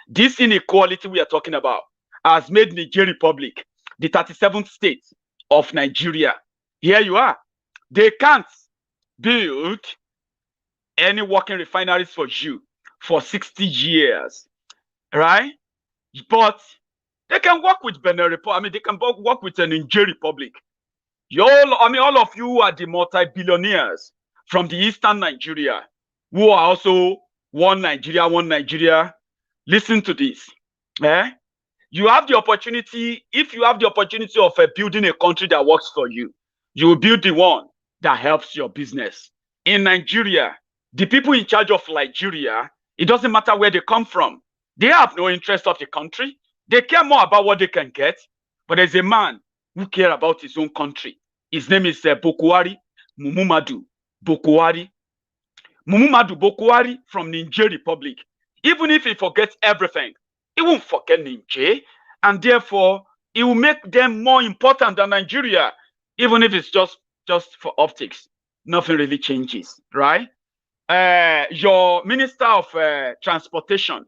This inequality we are talking about has made Nigerian Republic the 37th state of Nigeria. Here you are. They can't build any working refineries for you for 60 years, right? But they can work with Benin Republic. They can work with the Nigerian Republic. All of you are the multi-billionaires from the Eastern Nigeria who are also one Nigeria. Listen to this. You have the opportunity, if you have the opportunity of building a country that works for you, you will build the one that helps your business. In Nigeria, the people in charge of Nigeria, it doesn't matter where they come from. They have no interest of the country. They care more about what they can get. But there's a man who cares about his own country. His name is Boko Haram, Boko Haram. Boko Haram from Niger Republic. Even if he forgets everything, he won't forget Niger. And therefore, it will make them more important than Nigeria. Even if it's just for optics. Nothing really changes, right? Your Minister of Transportation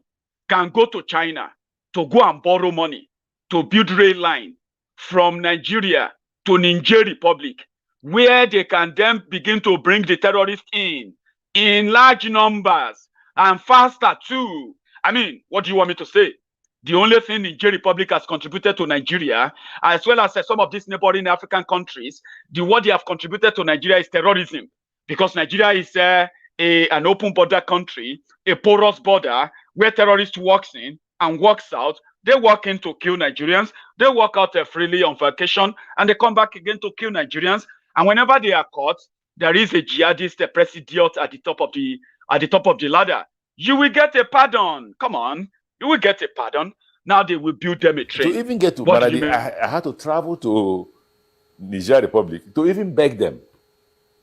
can go to China to go and borrow money to build rail line from Nigeria to Niger Republic, where they can then begin to bring the terrorists in large numbers and faster too. What do you want me to say? The only thing Niger Republic has contributed to Nigeria, as well as some of these neighboring African countries, what they have contributed to Nigeria is terrorism, because Nigeria is an open border country, a porous border where terrorists walks in and walks out. They walk in to kill Nigerians. They walk out freely on vacation, and they come back again to kill Nigerians. And whenever they are caught, there is a jihadist, a presidiot at the top of the ladder. You will get a pardon. Come on, you will get a pardon. Now they will build them a train. To even get to Maradi, I had to travel to Niger Republic to even beg them.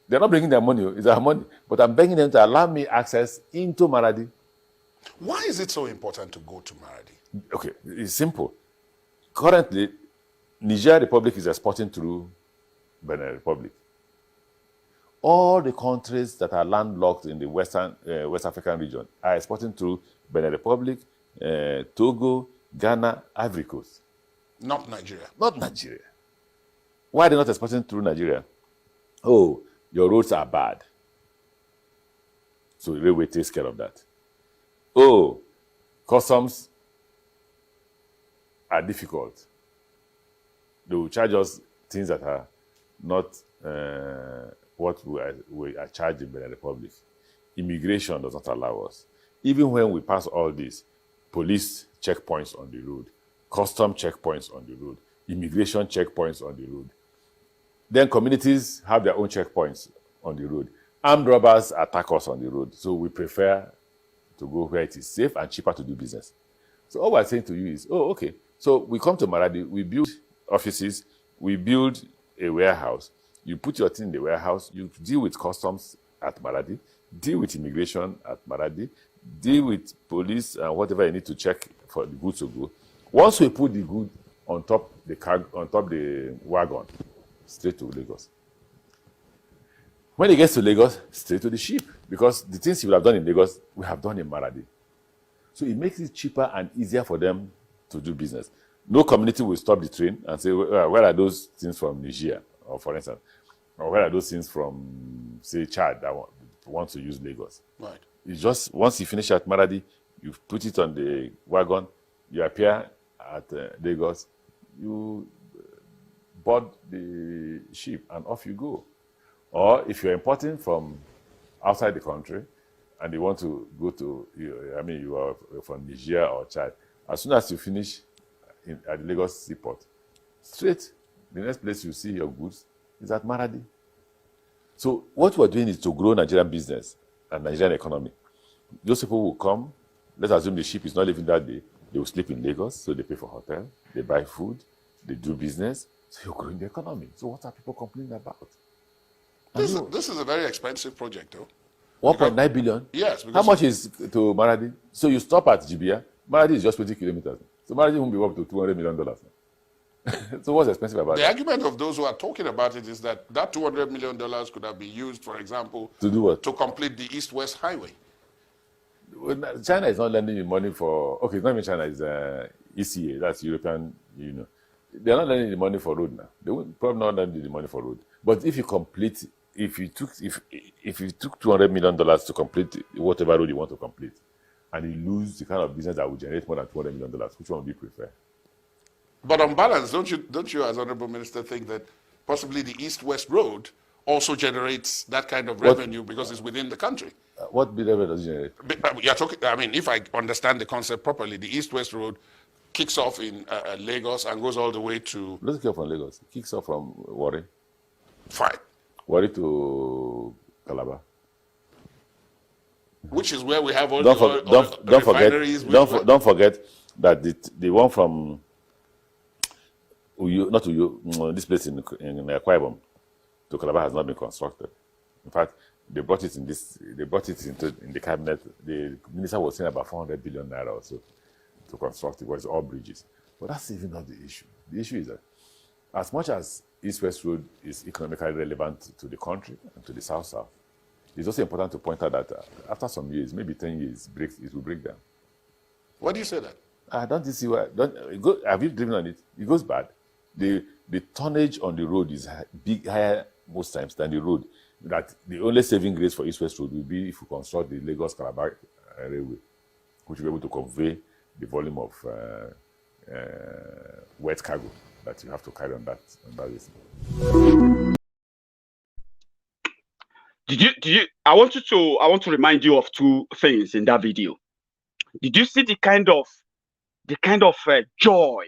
They're not bringing their money, it's our money, but I'm begging them to allow me access into Maradi. Why is it so important to go to Maradi? Okay, it's simple. Currently, Niger Republic is exporting through Benin Republic. All the countries that are landlocked in the West African region are exporting through Benin Republic, Togo, Ghana, Ivory Coast. Not Nigeria. Not Nigeria. Why are they not exporting through Nigeria? Oh, your roads are bad. So the railway takes care of that. Oh, customs are difficult. They will charge us things that are not what we are charged in Benin Republic. Immigration does not allow us. Even when we pass all this, police checkpoints on the road, custom checkpoints on the road, immigration checkpoints on the road. Then communities have their own checkpoints on the road. armed robbers attack us on the road. So we prefer to go where it is safe and cheaper to do business. So all we're saying to you is, oh, okay. So we come to Maradi, we build offices, we build a warehouse. You put your thing in the warehouse, you deal with customs at Maradi, deal with immigration at Maradi, deal with police and whatever you need to check for the goods to go. Once we put the good on top the car, on top the wagon, straight to Lagos. When it gets to Lagos, straight to the ship, because the things you would have done in Lagos, we have done in Maradi. So it makes it cheaper and easier for them to do business. No community will stop the train and say, well, where are those things from Nigeria, or for instance, or where are those things from, say, Chad that want to use Lagos? Right. It's just, once you finish at Maradi, you put it on the wagon, you appear at Lagos, you board the ship, and off you go. Or if you're importing from outside the country, and you want to go to, you are from Nigeria or Chad, as soon as you finish at the Lagos seaport, straight, the next place you see your goods is at Maradi. So what we're doing is to grow Nigerian business and Nigerian economy. Those people will come, let's assume the ship is not leaving that day, they will sleep in Lagos, so they pay for hotel, they buy food, they do business, so you're growing the economy. So what are people complaining about? This is a very expensive project, though. 1.9 billion? Yes. How much is to Maradi? So you stop at Jibia, Maradi is just 20 kilometers. So Maradi won't be up to $200 million. So what's expensive about it? The argument of those who are talking about it is that $200 million could have been used, for example, to do what? To complete the East-West Highway. China is not lending you money for, okay, it's not even China, it's ECA, that's European Union. They're not lending the money for road now. They will probably not lend you the money for road. But if you complete, if you took $200 million to complete whatever road you want to complete, and you lose the kind of business that will generate more than $200 million, which one would you prefer? But on balance, don't you, as Honorable Minister, think that possibly the East-West Road also generates that kind of revenue because it's within the country? What revenue does it generate? You're talking, I mean, if I understand the concept properly, the East-West Road kicks off in Lagos and goes all the way to... Let's kick off from Lagos. It kicks off from Owerri. Fine. Owerri to Calabar. Which is where we have all the refineries. Don't forget that the one from Uyo, not Uyo, this place in Akwa Ibom to Calabar has not been constructed. In fact, they brought it into the cabinet. The minister was saying about 400 billion naira or so to construct it, was all bridges. But that's even not the issue. The issue is that as much as East-West Road is economically relevant to the country and to the South-South, it's also important to point out that after some years, maybe 10 years, it will break down. Why do you say that? Don't you see why? Have you driven on it? It goes bad. The tonnage on the road is higher most times than the road. That the only saving grace for East-West Road will be if we construct the Lagos-Calabar railway, which will be able to convey the volume of wet cargo that you have to carry on that list. I want to remind you of two things in that video. Did you see the kind of joy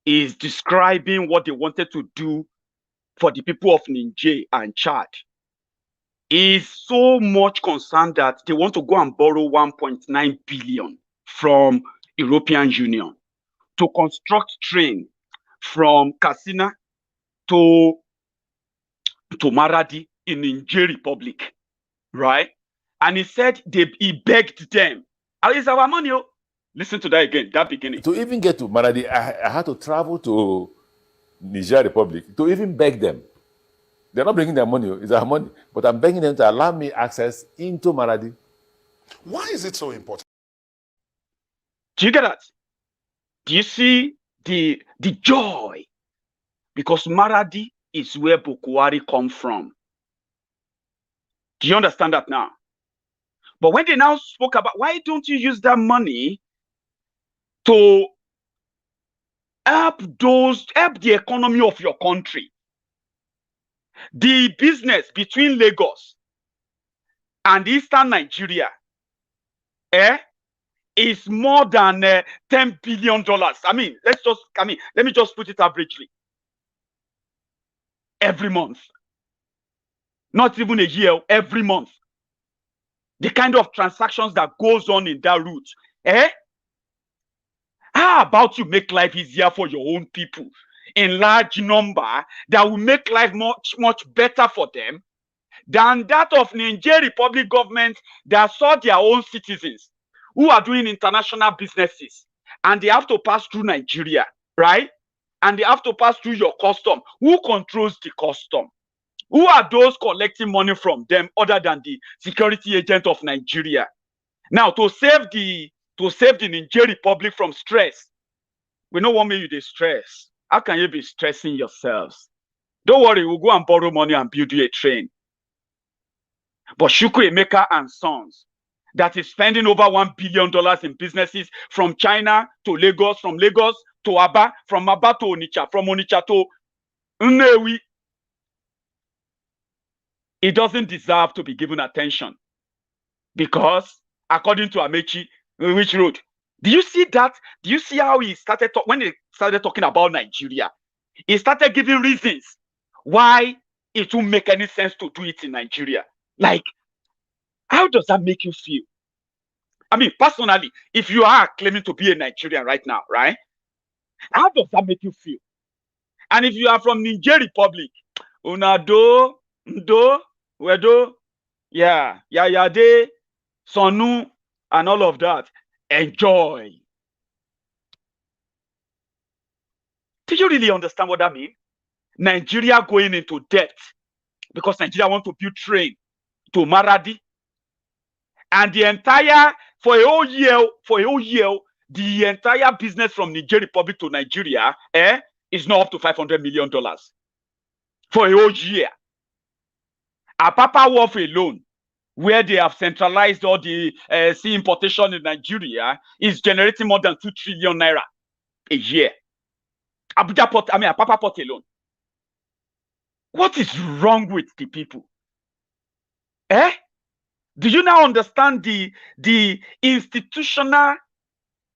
is describing what they wanted to do for the people of Niger and Chad? Is so much concerned that they want to go and borrow 1.9 billion from European Union to construct train from Katsina to Maradi in Niger Republic, right? And he said he begged them. It's our money. Listen to that again, that beginning. To even get to Maradi, I had to travel to Niger Republic to even beg them. They're not bringing their money, it's our money. But I'm begging them to allow me access into Maradi. Why is it so important? Do you get that? Do you see the joy? Because Maradi is where Boko Haram come from. Do you understand that now? But when they now spoke about, why don't you use that money to help the economy of your country? The business between Lagos and Eastern Nigeria is more than $10 billion. Let me just put it averagely. Every month. not even a year, every month. The kind of transactions that goes on in that route. How about you make life easier for your own people in large number that will make life much better for them than that of Nigeria Republic government that saw their own citizens who are doing international businesses and they have to pass through Nigeria, right? And they have to pass through your custom. Who controls the custom? Who are those collecting money from them other than the security agent of Nigeria? Now, to save the Nigeria Republic from stress, we don't want you to stress. How can you be stressing yourselves? Don't worry, we'll go and borrow money and build you a train. But Shukwu Emeka and Sons, that is spending over $1 billion in businesses from China to Lagos, from Lagos to Aba, from Aba to Onitsha, from Onitsha to Nnewi, it doesn't deserve to be given attention. Because, according to Amechi, which road? Do you see that? Do you see how he started, when he started talking about Nigeria? He started giving reasons why it won't make any sense to do it in Nigeria. Like, how does that make you feel? I mean, personally, if you are claiming to be a Nigerian right now, right? How does that make you feel? And if you are from Nigeria Republic, Unado, Ndo, Wedo, Yayade, Sonu, and all of that, enjoy. Do you really understand what that means? Nigeria going into debt because Nigeria want to build train to Maradi, and the entire for a whole year, the entire business from Nigeria Republic to Nigeria is not up to $500 million for a whole year. Apapa Wharf alone, where they have centralized all the sea importation in Nigeria, is generating more than 2 trillion naira a year. Abuja Port, Apapa Port alone. What is wrong with the people? Do you now understand the institutional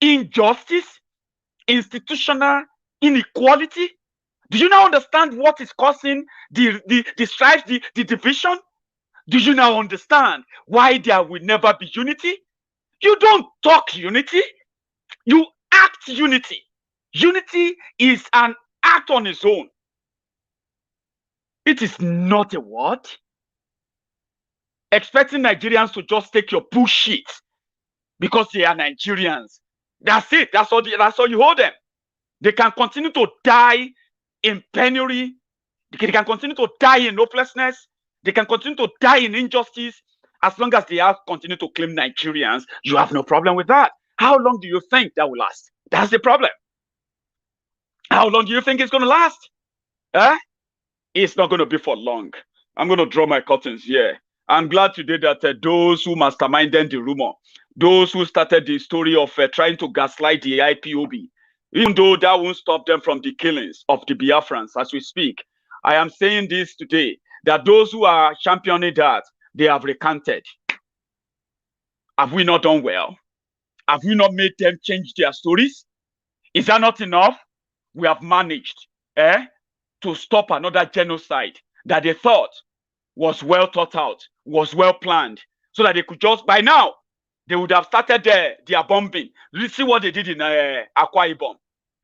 injustice, institutional inequality? Do you now understand what is causing the strife, the division? Do you now understand why there will never be unity? You don't talk unity, you act unity. Unity is an act on its own. It is not a word. Expecting Nigerians to just take your bullshit because they are Nigerians. That's it. That's all you hold them. They can continue to die in penury. They can continue to die in hopelessness. They can continue to die in injustice. As long as they have continue to claim Nigerians, you have no problem with that. How long do you think that will last? That's the problem. How long do you think it's going to last? It's not going to be for long. I'm going to draw my curtains here. I'm glad today that those who masterminded the rumor, those who started the story of trying to gaslight the IPOB, even though that won't stop them from the killings of the Biafrans as we speak, I am saying this today, that those who are championing that, they have recanted. Have we not done well? Have we not made them change their stories? Is that not enough? We have managed to stop another genocide that they thought was well thought out, was well planned, so that they could just, by now, they would have started their bombing. You see what they did in Akwa Ibom,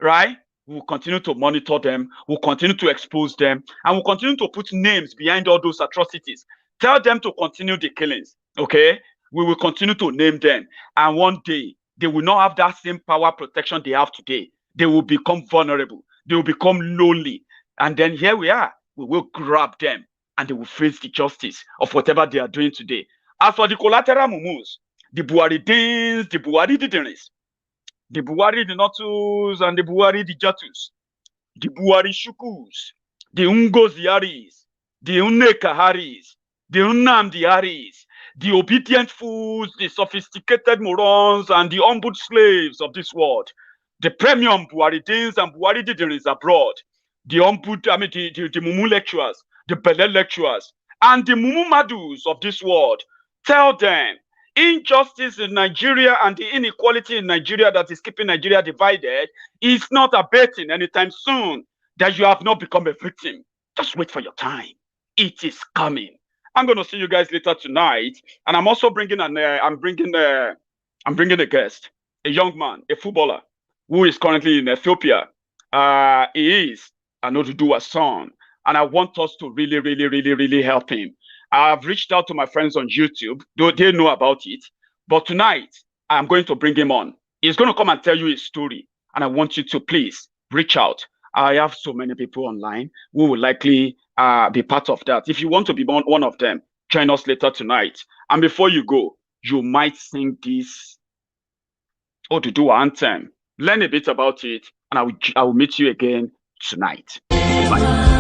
right? We'll continue to monitor them, we'll continue to expose them, and we'll continue to put names behind all those atrocities. Tell them to continue the killings, okay? We will continue to name them, and one day, they will not have that same power protection they have today. They will become vulnerable, they will become lonely, and then here we are, we will grab them, and they will face the justice of whatever they are doing today. As for the collateral mumus, the Buharidins, the Buhari Didiris, the Buhari Dinotus, and the Buhari Dijatus, the Buhari Shukus, the Ungoziaris, the Unnekaharis, the Unnamdiaris, the obedient fools, the sophisticated morons, and the humbled slaves of this world, the premium Buharidins and Buhari Didiris abroad, the humbled, the Mumu lecturers, the Bele lecturers, and the Mumu Madus of this world. Tell them, injustice in Nigeria and the inequality in Nigeria that is keeping Nigeria divided is not abating anytime soon. That you have not become a victim. Just wait for your time. It is coming. I'm going to see you guys later tonight. And I'm also bringing I'm bringing a guest, a young man, a footballer who is currently in Ethiopia. He is an Oduduwa son, and I want us to really, really, really, really help him. I've reached out to my friends on YouTube, though they know about it. But tonight, I'm going to bring him on. He's going to come and tell you his story. And I want you to please reach out. I have so many people online who will likely be part of that. If you want to be one of them, join us later tonight. And before you go, you might sing this Oduduwa anthem. Learn a bit about it, and I will meet you again tonight. Bye.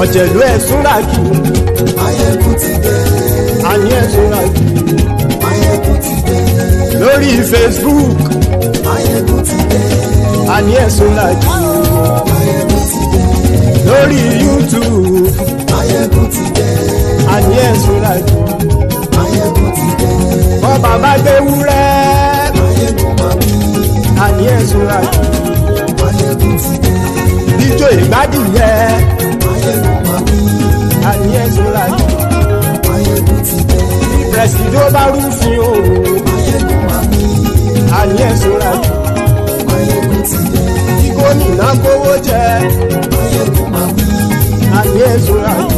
Ọ̀jẹ̀lú ẹ̀sùn ràkì. Maiyegun ti dé. Àní ẹ̀sùn ràkì. Maiyegun ti dé. Lórí Facebook. Maiyegun ti dé. Àní ẹ̀sùn ràkì. Maiyegun ti dé. Lórí YouTube. Maiyegun ti dé. Àní ẹ̀sùn ràkì. Maiyegun ti dé. Bọ́ bàbá gbé wúrẹ́. Maiyegun máa wí. Àní ẹ̀sùn ràkì. Maiyegun ti dé. Ijó ìgbádìí yẹ. Àní ẹ̀sùn ràkì. Maiyegun ti dé. Presido bá rúfin o. Maiyegun máa wí. Àní ẹ̀sùn ràkì. Maiyegun ti dé. Kí gómìnà kówó jẹ. Maiyegun máa wí. Àní ẹ̀sùn ràkì.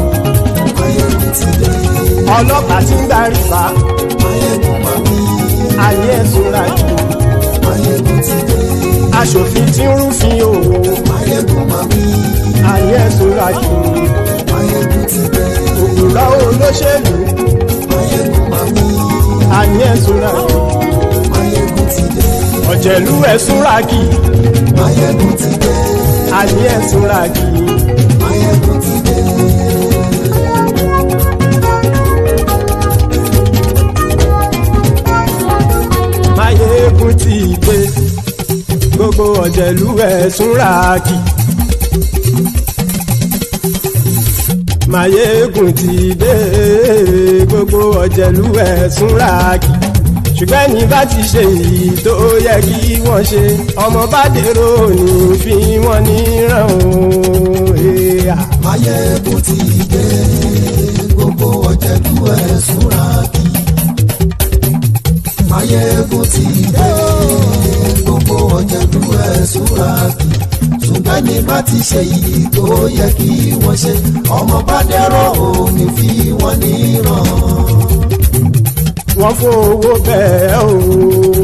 Maiyegun ti dé. Ọlọ́pàá tí ń darí bá. Maiyegun máa wí. Àní ẹ̀sùn ràkì. Maiyegun ti dé. Aṣòfin tí ń rúfin o. Maiyegun máa wí. Àní ẹ̀sùn ràkì. Maiyegun ti dé. Òkúra olóṣèlú. Maiyegun máa wí. Àní ẹ̀sùn ràkì. Maiyegun ti dé. Ọ̀jẹ̀lú ẹ̀sùn ràkì. Maiyegun ti dé. Àní ẹ̀sùn ràkì. Maiyegun ti dé. Maiyegun ti dé. Gbogbo ọ̀jẹ̀lú ẹ̀sùn ràkì. Maiyegun ti dé. Gbogbo ọ̀jẹ̀lú ẹ̀sùn ràkì. Ṣùgbọ́n ní bá ti ṣe èyí tó yẹ kí wọ́n ṣe, ọmọ bá dèrò ní fi wọ́n níran o. Maiyegun ti dé. Gbogbo ọ̀jẹ̀lú ẹ̀sùn ràkì. Maiyegun ti dé. Gbogbo ọ̀jẹ̀lú ẹ̀sùn ràkì. Ṣùgbọ́n ní bá ti ṣe èyí tó yẹ kí wọ́n ṣe, ọmọ bá dèrò ní fi wọ́n níran. Wọ́n fowó bẹ́ẹ̀ o.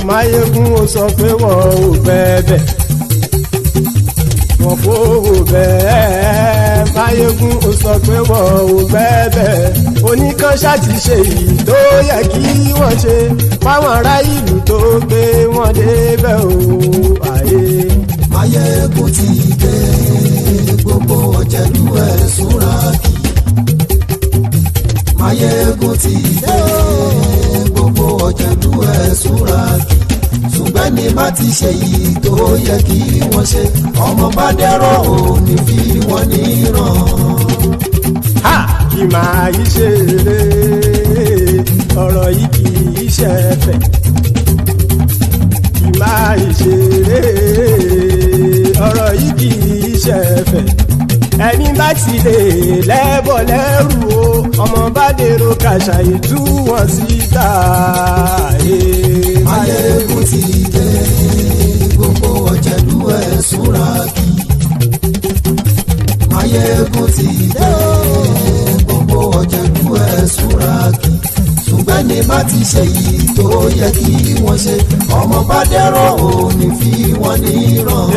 Maiyegun ó sọ pé wọ́n ò fẹ́ bẹ́ẹ̀. Wọ́n fowó bẹ́ẹ̀. Maiyegun ó sọ pé wọ́n ò fẹ́ bẹ́ẹ̀. Oníkan ṣáàtì ṣe èyí tó yẹ kí wọ́n ṣe fáwọn ará ìlú tó gbé wọn débẹ̀ o. Maiyegun ti dé. Gbogbo ọ̀jẹ̀lú ẹ̀sùn ràkì. Maiyegun ti dé. Gbogbo ọ̀jẹ̀lú ẹ̀sùn ràkì. Ṣùgbọ́n ní bá ti ṣe yìí tó yẹ kí wọ́n ṣe, ọmọ bá dẹ́rọ̀ ò ní fi wọ́n níran. Kì máa yí ṣe eré, ọ̀rọ̀ yìí kì í ṣẹ̀fẹ̀ ìmá ìṣeré ọ̀rọ̀ yìí kì í ṣẹ̀fẹ̀ ẹni bá ti lè lẹ́bọ̀ lẹ́rù o ọmọ bá dèrò kàṣàyè tú wọn síta. Maiyegun ti dé gbogbo ọ̀jẹ̀lú ẹ̀ súnra kí. Maiyegun ti dé gbogbo ọ̀jẹ̀lú ẹ̀ súnra kí. ṣùgbọ́n ní bá ti ṣe yìí tó yẹ kí wọ́n ṣe ọmọ bá dẹ́rọ̀ òní fi wọ́n ní ràn.